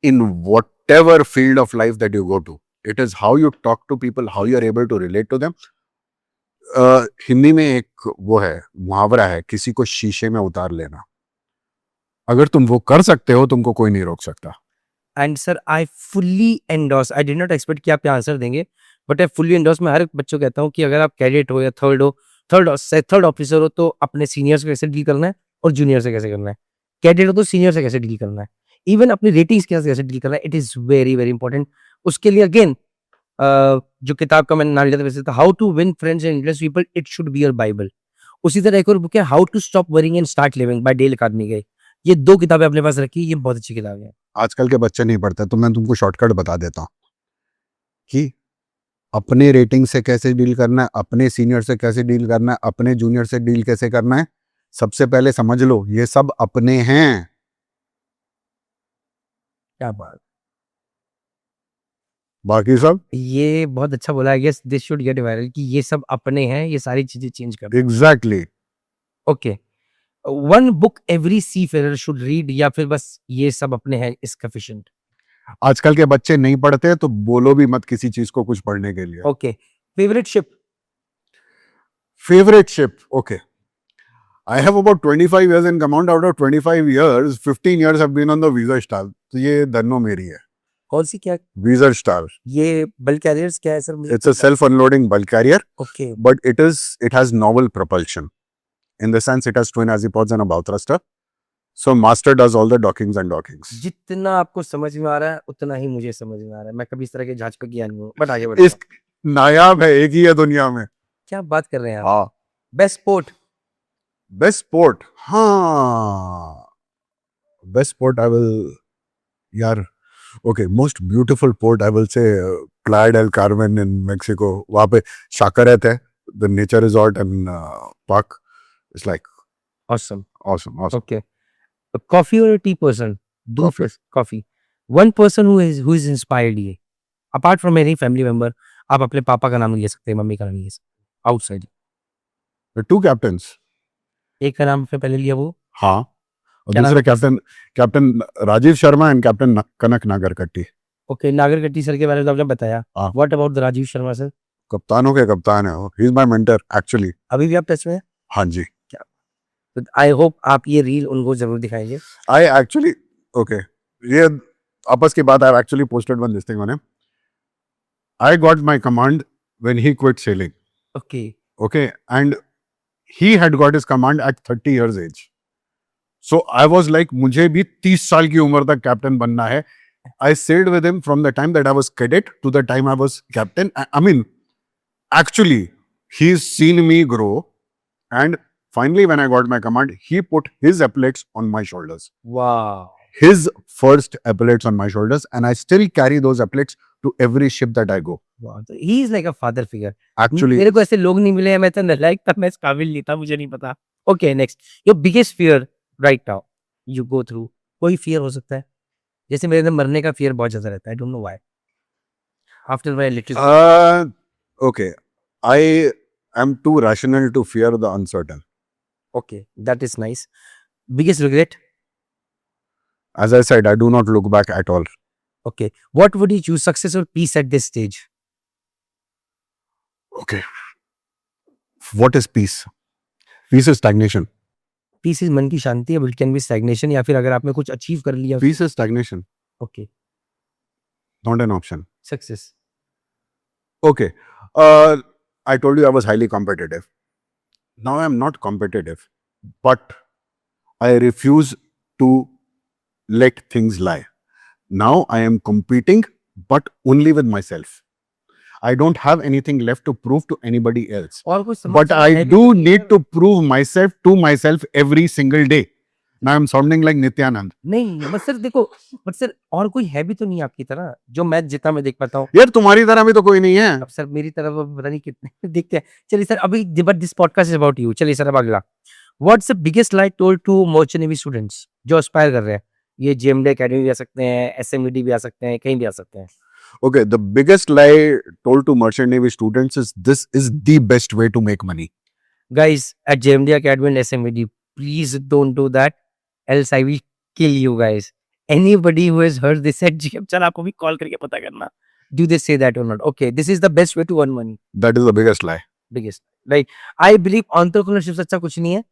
In whatever field of life that you go to, it is how you talk to people, how you are able to relate to them. Hindi में एक वो है, मुहावरा है, किसी को शीशे में उतार लेना. अगर तुम वो कर सकते हो, तुमको कोई नहीं रोक सकता. And sir I fully endorse, I did not expect कि आप क्या आंसर देंगे, बट आई फुल्ली एंडोर्स. मैं हर एक बच्चों को कहता हूँ कि अगर आप कैडेट हो या थर्ड ऑफिसर हो, तो अपने सीनियर से कैसे डील करना है और जूनियर से कैसे करना है. कैडेट हो तो सीनियर से कैसे डील करना है, इवन अपनी रेटिंग्स के साथ कैसे डील करना है. It is very very important. उसके लिए अगेन जो किताब का मैंने नाम लिया था वैसे था, how to win friends and interest people, it should be your bible. उसी तरह एक और बुक है, how to stop worrying and start living by Dale Carnegie की. ये 2 किताबें अपने पास रखी, ये बहुत अच्छी किताबें हैं. आजकल के बच्चे नहीं पढ़ते, तो मैं तुमको शॉर्टकट बता देता हूँ कि अपने रेटिंग से कैसे डील करना है, अपने सीनियर से कैसे डील करना है, अपने जूनियर से डील कैसे करना है. सबसे पहले समझ लो, ये सब अपने हैं. क्या बात. बाकी सब ये बहुत अच्छा बोला. I guess this should get viral कि ये सब अपने हैं, ये सारी चीजें चेंज कर. Exactly. Okay, one book every seafarer should read, या फिर बस ये सब अपने हैं इज सफिशिएंट? आजकल के बच्चे नहीं पढ़ते, तो बोलो भी मत किसी चीज को कुछ पढ़ने के लिए. Okay, favourite ship? Favorite ship? Okay. I have about 25 years in command. Out of 25 years, 15 years have been on the Visa Star. तो ये धन्नो मेरी है. कौन सी? क्या Visa Star. ये बल्क कैरियर्स क्या है सर? मुझे It's a self-unloading bulk carrier, okay. but it has novel propulsion. In the sense, it has twin azipods and a bow thruster. So master does all the dockings and dockings. जितना आपको समझ में आ रहा है उतना ही मुझे समझ में आ रहा है. मैं कभी इस तरह के जहाज का ज्ञान नहीं हूँ, बट आगे बढ़ते इस नायाब है, एक ही है दुनिया में. क्या बात कर रहे हैं आप? हाँ. Best port? Best port? हाँ. Best port, I will. यार. Okay, most beautiful port, I will say Playa del Carmen in Mexico. वहाँ पे शाकरेत है, the nature resort and park. It's like awesome. awesome. Okay, coffee और tea person? Coffee. Coffee. One person who is inspired you apart from any family member. आप अपने पापा का नाम ले सकते हैं, मम्मी का नाम ले सकते हैं, आउटसाइड. The two captains. एक का नाम पे पहले लिया वो. हाँ. और क्या दूसरे captain Rajeev Sharma and captain Kanak Nagarkatti. Okay, Nagarkatti sir के बारे में तो आपने बताया. हाँ. What about the Rajeev Sharma sir? कप्तानों के कप्तान है वो, he is my mentor actually. अभी भी आप टच में हैं? हाँ जी। तो आई होप आप ये रील उनको जरूर दिखाएंगे। आई एक्चुअली ओके, ये आपस की बात, I actually posted one this thing on him. I got my command when he quit selling, okay, okay, and he had got his command at 30 years age. So I was like, मुझे भी 30 साल की उम्र तक captain बनना है. I stayed with him from the time that I was cadet to the time I was captain. I mean, actually, he's seen me grow, and finally, when I got my command, he put his epaulets on my shoulders. वाह, His first epaulets on my shoulders, and I still carry those epaulets to every ship that I go. वाह, तो he is like a father figure. Actually, मेरे को ऐसे लोग नहीं मिले हैं, मैं तो नालायक था, मैं इस काबिल नहीं था, मुझे नहीं पता। Okay, next, your biggest fear right now you go through, कोई फियर हो सकता है? जैसे मेरे अंदर मरने का फियर बहुत ज्यादा रहता है, आई don't know why. After my little, okay, I am too rational to fear the uncertain. Okay, that is nice. Biggest regret? As I said, I do not look back at all. Okay, what would you choose, success और peace at this stage? Okay. What is peace? Peace is stagnation. Peace is मन की शांति है, it can be stagnation, या फिर अगर आपने कुछ achieve कर लिया। Peace is stagnation, okay, not an option. Success? Okay. I told you I was highly competitive. Now I am not competitive, but I refuse to let things lie. Now I am competing, but only with myself. I don't have anything left to prove to anybody else. और कुछ But I do need to prove myself to myself every single day. Now I'm sounding like Nityanand. नहीं, but sir देखो, but sir और कोई है भी तो नहीं आपकी तरह जो मैच जितना मैं देख पाता हूँ। यार तुम्हारी तरह भी तो कोई नहीं है. अब सर मेरी तरफ अब पता नहीं कितने देखते हैं। चलिए सर, अभी but this podcast is about you. चलिए सर, अब अगला, what's the biggest lie told to merchant navy students जो एस्पायर कर रहे हैं? ये जेएमडी एकेडमी भी आ सकते हैं, एसएमईडी भी आ सकते हैं, कहीं भी आ सकते हैं। Okay, the biggest lie told to merchant navy students is this is the best way to make money. Guys, at JMD Academy and SMED, please don't do that, else I will kill you guys. Anybody who has heard this at GM, चल आपको भी call करके पता करना, do they say that or not? Okay, this is the best way to earn money. That is the biggest lie. Biggest, like I believe entrepreneurship से अच्छा कुछ नहीं है,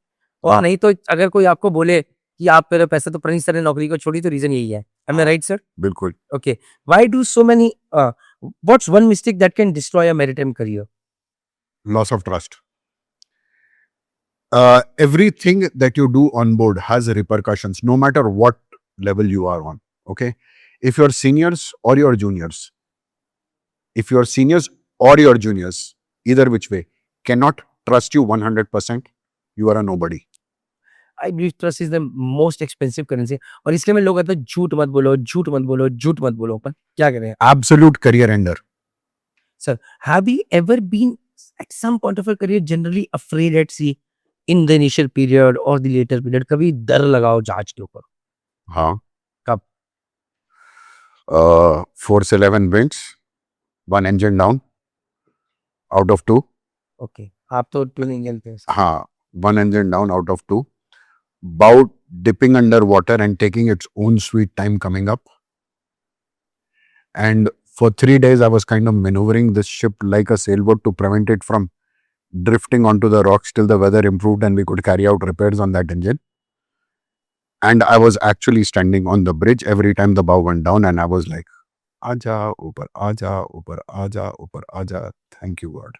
और हाँ। नहीं तो अगर कोई आपको बोले कि आप मेरा पैसा, तो प्रणीत सर ने नौकरी को छोड़ी, तो रीजन यही है। Am I right, sir? बिल्कुल. Okay, why do so many? What's one mistake that can destroy a maritime career? Loss of trust. Everything that you do on board has repercussions, no matter what level you are on. Okay, if you're seniors or your juniors, either which way, cannot trust you 100%, you are a nobody. I believe trust is the most expensive currency, और इसलिए मैं लोग कहते हैं झूठ मत बोलो, झूठ मत बोलो, झूठ मत बोलो, पर क्या करें? Absolute career ender. Sir, have you ever been at some point of your career generally afraid at sea, in the initial period और द लेटर पीरियड, कभी डर लगाओ जहाज के ऊपर? हाँ. कब? 4 से 11 winds, 1 engine down out of 2. Okay, आप तो ट्विन इंजन पे हैं। हाँ, 1 engine down out of 2. Boat dipping under water and taking its own sweet time coming up. And for 3 days, I was kind of maneuvering this ship like a sailboat to prevent it from drifting onto the rocks till the weather improved and we could carry out repairs on that engine. And I was actually standing on the bridge every time the bow went down, and I was like, Aja, upar, aja, upar, aja, upar, aja. Thank you, God.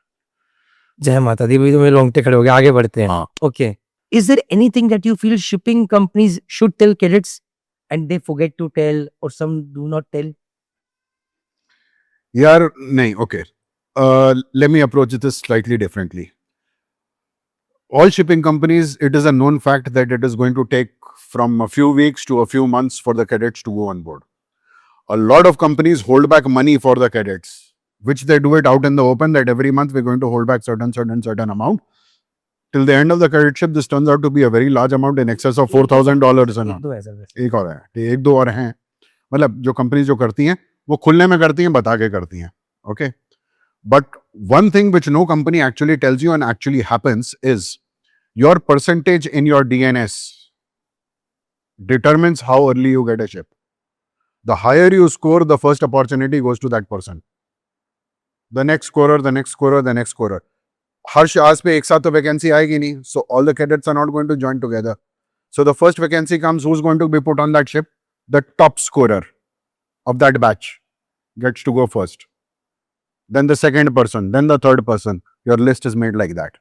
जय माता दी, तो मेरे रोंगटे खड़े हो गए, आगे बढ़ते हैं। हाँ. Okay, is there anything that you feel shipping companies should tell cadets and they forget to tell, और सम डू नॉट टेल? यार नहीं, okay. Let me approach this slightly differently. All shipping companies, it is a known fact that it is going to take from a few weeks to a few months for the cadets to go on board. A lot of companies hold back money for the cadets, which they do it out in the open, that every month we're going to hold back certain amount. Till the end of the cadetship, this turns out to be a very large amount, in excess of $4,000 an hour. दो ऐसा वैसे। एक और है, एक दो और हैं, मतलब जो कंपनीज जो करती हैं वो खुलने में करती हैं, बता के करती हैं. Okay, but one thing which no company actually tells you and actually happens is your percentage in your DNS determines how early you get a ship. The higher you score, the first opportunity goes to that person. the next scorer, the next scorer, the next scorer. हर आज पे एक साथ तो vacancy आएगी नहीं, so all the cadets are not going to join together. So the first vacancy comes, who's going to be put on that ship? The top scorer of that batch gets to go first. Then the second person, then the third person. Your list is made like that.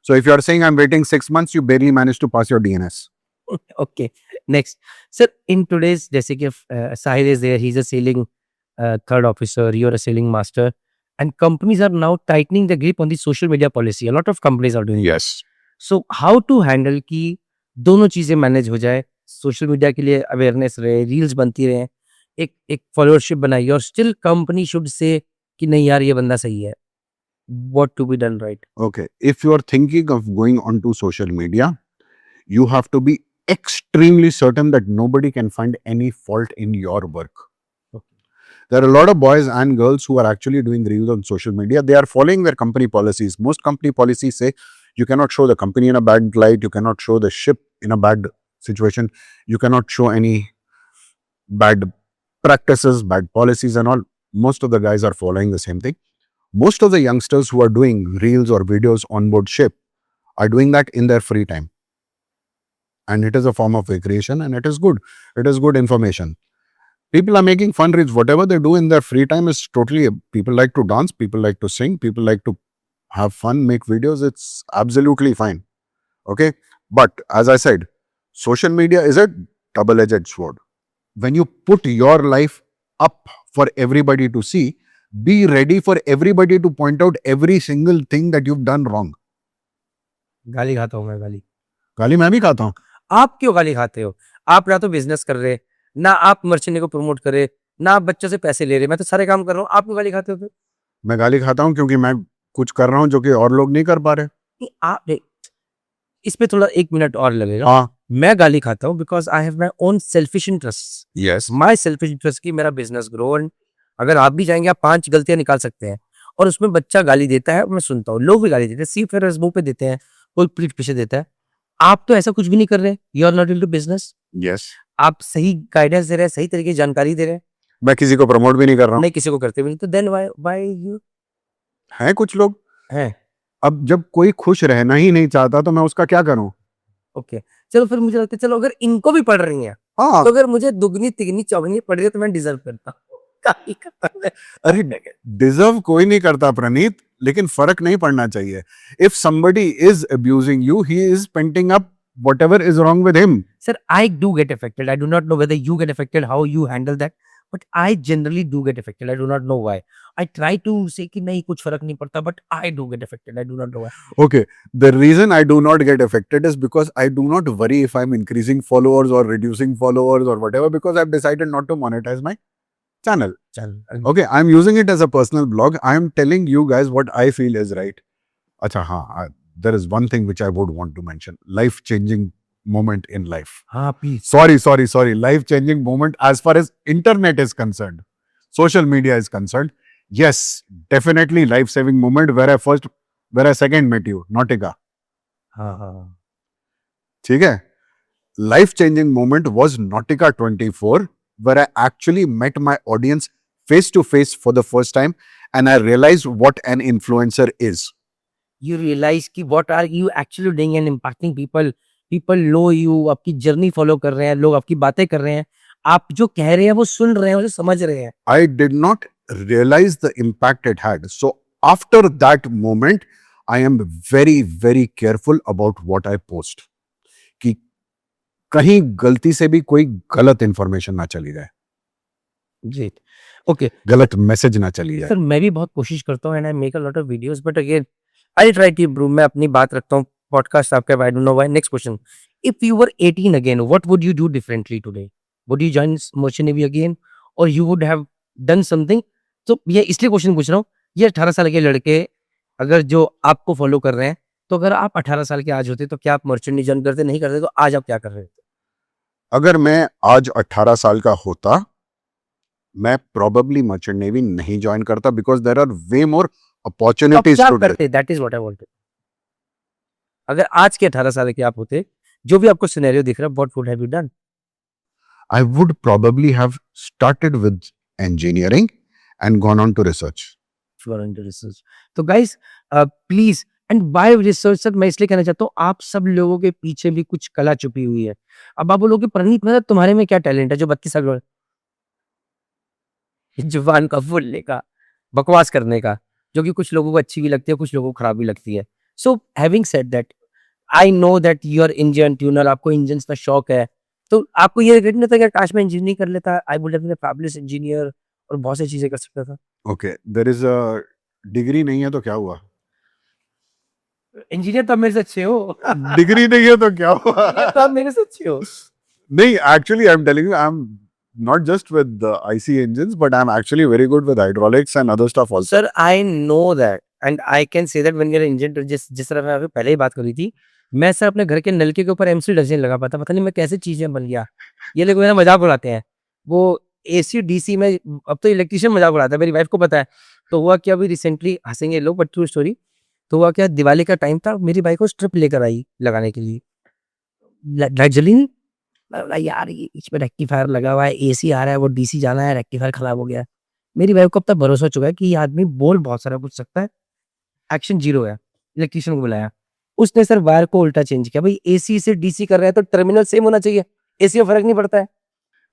So if you're saying I'm waiting 6 months, you barely managed to pass your DNS. Okay, next. Sir, in today's, जैसे कि Sahil is there, he's a sailing third officer, you're a sailing master, and companies are now tightening the grip on the social media policy. A lot of companies are doing it. Yes. So how to handle कि दोनों चीजें manage हो जाए, social media के लिए awareness रहे, reels बनती रहे, एक फॉलोअरशिप बनाई, और स्टिल कंपनी शुड से कि नहीं यार ये बंदा सही है. What to be done right? Okay. If you're thinking of going onto social media, you have to be extremely certain that nobody can find any fault in your work. Okay. There are a lot of boys and girls who are actually doing reels on social media. They are following their company policies. Most company policies say you cannot show the company in a bad light, you cannot show the ship in a bad situation, you cannot show any bad practices, bad policies and all. Most of the guys are following the same thing. Most of the youngsters who are doing reels or videos on board ship are doing that in their free time. And it is a form of recreation and it is good. It is good information. People are making fun reels. Whatever they do in their free time is totally, people like to dance, people like to sing, people like to have fun, make videos. It's absolutely fine. Okay. But as I said, social media is a double-edged sword. When you put your life up for everybody to see, be ready for everybody to point out every single thing that you've done wrong. गाली खाता हूँ मैं. गाली मैं भी खाता हूँ. आप क्यों गाली खाते हो? आप ना तो बिजनेस कर रहे, ना आप मर्चेंट को प्रमोट करे, ना आप बच्चों से पैसे ले रहे. मैं तो सारे काम कर रहा हूँ, आप क्यों गाली खाते हो? मैं गाली खाता हूँ क्योंकि मैं कुछ कर रहा हूँ जो कि और लोग नहीं कर पा रहे. आप इस पे थोड़ा 1 मिनट और लगेगा. हाँ. मैं गाली खाता हूँ because I have my own selfish interest. Yes. My selfish interest की मेरा बिजनेस ग्रो. एंड अगर आप भी जाएंगे, आप 5 गलतियां निकाल सकते हैं. और उसमें बच्चा गाली देता है, मैं सुनता हूँ, लोग भी गाली देते हैं, सी फिर मुंह पे देते हैं, कोई पीठ पीछे देता है. आप तो ऐसा कुछ भी नहीं कर रहे. You are not into business. Yes. आप सही गाइडेंस दे रहे हैं, सही तरीके की जानकारी दे रहे हैं. मैं किसी को प्रमोट भी नहीं कर रहा हूँ. नहीं, किसी को करते भी नहीं. तो देन व्हाई यू हैं कुछ लोग हैं. अब जब कोई खुश रहना ही नहीं चाहता तो मैं उसका क्या करूं. ओके, चलो फिर मुझे लगता है, चलो अगर इनको भी पढ़ रही हैं, हाँ. तो अगर मुझे दुगनी तिगनी चौगनी पढ़ रही है तो मैं डिजर्व करता हूँ. काहे करता है? अरे डिजर्व कोई नहीं करता प्रणीत, लेकिन फर्क नहीं पड़ना चाहिए. If somebody is abusing you, he is painting up whatever is wrong with him. Sir, I do get affected. I do not know whether you get affected, how you handle that, but I generally do get affected. I do not know why. I try to say कि नहीं कुछ फर्क नहीं पड़ता, but I do get affected. I do not know why. Okay, the reason I do not get affected is because I do not worry if I'm increasing followers or reducing followers or whatever, because I've decided not to monetize my channel. Okay, I'm using it as a personal blog. I am telling you guys what I feel is right. Acha, haan, there is one thing which I would want to mention. Life-changing moment in life. हाँ, please. Sorry. Life-changing moment as far as internet is concerned. Social media is concerned. Yes, definitely life-saving moment where I second met you, Nautica. हाँ. ठीक है? Life-changing moment was Nautica 24, where I actually met my audience face to face for the first time and I realized what an influencer is. You realize कि what are you actually doing and impacting people. People know you, आपकी journey follow कर रहे हैं, लोग आपकी बातें कर रहे हैं, आप जो कह रहे हैं वो सुन रहे हैं, उसे समझ रहे हैं. I did not realize the impact it had. So after that moment, I am very, very careful about what I post. कि कहीं गलती से भी कोई गलत इंफॉर्मेशन ना चली जाए. जी. ओके. गलत मैसेज ना चली जाए. सर, मैं भी बहुत कोशिश करता हूँ and I make a lot of videos, but again I try to improve. मैं अपनी बात रखता हूँ, पॉडकास्ट आपका, I don't know why. Next question, if you were 18 again, what would you do differently today? Would you join merchant navy again और you would have done something? तो ये इसलिए क्वेश्चन पूछ रहा हूँ, ये 18 साल के लड़के अगर जो आपको फॉलो कर रहे हैं, तो अगर आप 18 साल के आज होते तो क्या आप मर्चेंट नहीं ज्वाइन करते? नहीं करते तो आज आप क्या कर रहे थे? अगर मैं आज 18 साल का होता, मैं probably मर्चेंट नेवी नहीं ज्वाइन करता, because there are way more opportunities क्या to do. करते? That is what I wanted. अगर आज के 18 साल के आप होते, जो भी आपको सिनेरियो दिख रहा है, what would have you done? I would probably have started with engineering and gone on to research. For research. तो guys please, and by research sir मैं इसलिए कहना चाहता हूँ, आप सब लोगों के पीछे भी कुछ कला छुपी हुई है। अब आप बोलोगे प्रणीत मतलब तुम्हारे में क्या टैलेंट है जो 32 साल जुबान का बोलने का, बकवास करने का, जो कि कुछ लोगों को अच्छी भी लगती है, कुछ लोगों को खराब भी लगती है। So having said that, I know that you are engine tuner, आपको इंजन का शौक है, तो आपको ये रिग्रेट नहीं होता कि काश मैं इंजीनियरिंग कर लेता, I would have been a fabulous engineer और बहुत सी चीजें कर सकता था। Okay, there is a degree नहीं है तो क्या हुआ? इंजीनियर तो आप मेरे से अच्छे हो। डिग्री नहीं है तो क्या हुआ? इंजीनियर तो आप मेरे से अच्छे हो। नहीं, actually, I'm telling you, I'm not just with the IC engines, but I'm actually very good with hydraulics and other stuff also. Sir I know that and I can say that when you are engineer, जिस तरह मैं अभी पहले ही बात करी थी, मैं sir अपने घर के नलके के ऊपर एमसी डिजाइन लगा पाता, पता नहीं मैं कैसे चीजें बन गया। ये लोग मेरा मजाक उड़ाते हैं, वो एसी डीसी में, अब तो इलेक्ट्रिशियन मजाक उड़ाता है, मेरी वाइफ को पता है। तो हुआ क्या, अभी रिसेंटली हंसेंगे लोग बट ट्रू स्टोरी, तो हुआ क्या, दिवाली का टाइम था, मेरी बाइक को स्ट्रिप लेकर आई लगाने के लिए, लाइट जली नहीं। मैं बोला यार ये इसमें रेक्टिफायर लगा हुआ है, एसी आ रहा है, वो डीसी जाना है, रेक्टिफायर खराब हो गया है। मेरी वाइफ को अब तक भरोसा हो चुका है कि ये आदमी बोल बहुत सारा कुछ सकता है, एक्शन जीरो है। इलेक्ट्रिशियन को बुलाया, उसने सर वायर को उल्टा चेंज किया। भाई एसी से डीसी कर रहा है तो टर्मिनल सेम होना चाहिए, एसी में फर्क नहीं पड़ता है।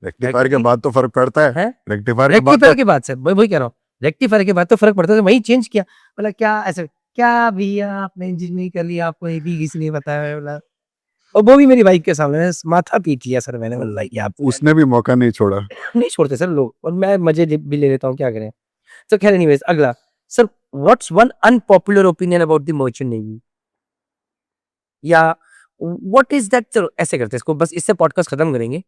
रेक्टिफायर के बाद तो फर्क पड़ता है। हैं? रेक्टिफायर के बाद रेक्टिफायर के बाद सर वही कह रहा हूँ, रेक्टिफायर के बाद तो फर्क पड़ता है, तो वही चेंज किया। बोला क्या ऐसे, क्या भैया आपने इंजीनियरिंग कर लिया, आपको ये भी किसी ने बताया? बोला, और वो भी मेरी बाइक के सामने माथा पीट लिया सर मैंने। बोला आप उसने भी मौका नहीं छोड़ा। नहीं छोड़ते सर लोग, और मैं मजे भी ले लेता हूँ, क्या करें। तो खैर एनीवेज, अगला sir, what's one unpopular opinion about the merchant navy, या व्हाट इज दैट। चलो ऐसे करते हैं इसको, बस इससे पॉडकास्ट खत्म करेंगे।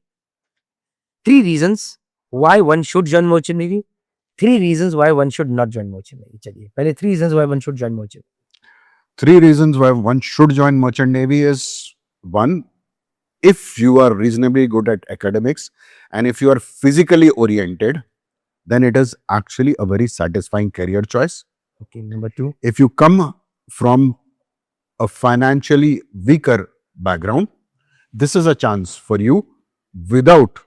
3 reasons why one should join merchant navy, 3 reasons why one should not join merchant navy. चलिए पहले 3 reasons why one should join merchant. 3 reasons why one should join merchant navy is: one, if you are reasonably good at academics and if you are physically oriented, then it is actually a very satisfying career choice. Okay, number 2। If you come from a financially weaker background, this is a chance for you without,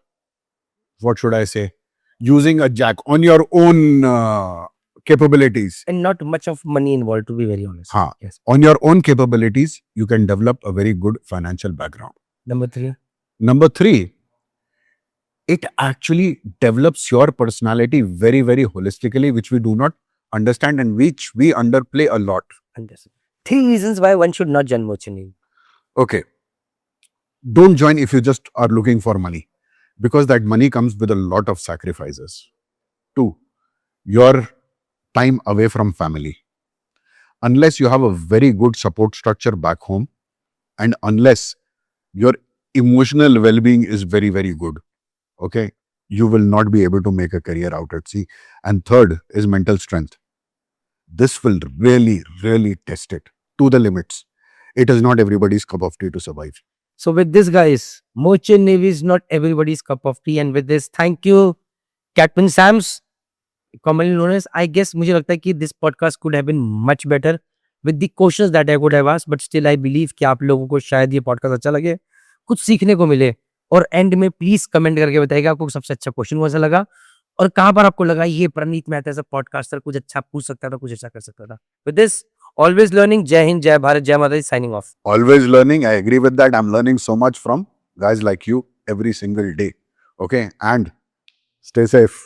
what should I say, using a jack on your own capabilities. And not much of money involve to be very honest. हाँ. Yes. On your own capabilities, you can develop a very good financial background. Number 3। Number 3, it actually develops your personality very, very holistically, which we do not understand and which we underplay a lot. 3 reasons why one should not join merchant navy. Okay. Don't join if you just are looking for money, because that money comes with a lot of sacrifices. 2, your time away from family. Unless you have a very good support structure back home, and unless your emotional well-being is very, very good, okay, you will not be able to make a career out at sea. And third is mental strength. This will really, really test it to the limits. It is not everybody's cup of tea to survive. So with this guys, merchant navy is not everybody's cup of tea, and with this thank you Captain Sams, commonly known as, I guess मुझे लगता है कि this podcast could have been much better with the questions that I could have asked, but still I believe कि आप लोगों को शायद ये podcast अच्छा लगे, कुछ सीखने को मिले। और एंड में प्लीज कमेंट करके बताइएगा आपको सबसे अच्छा क्वेश्चन कौन सा लगा, और कहाँ पर आपको लगा ये प्रणीत मेहता ऐसा पॉडकास्टर कुछ अच्छा पूछ सकता था, कुछ अच्छा कर सकता था। With this, always learning. जय हिंद, जय भारत, जय माता दी, signing off. Always learning. I agree with that. I'm learning so much from guys like you every single day. Okay. And stay safe.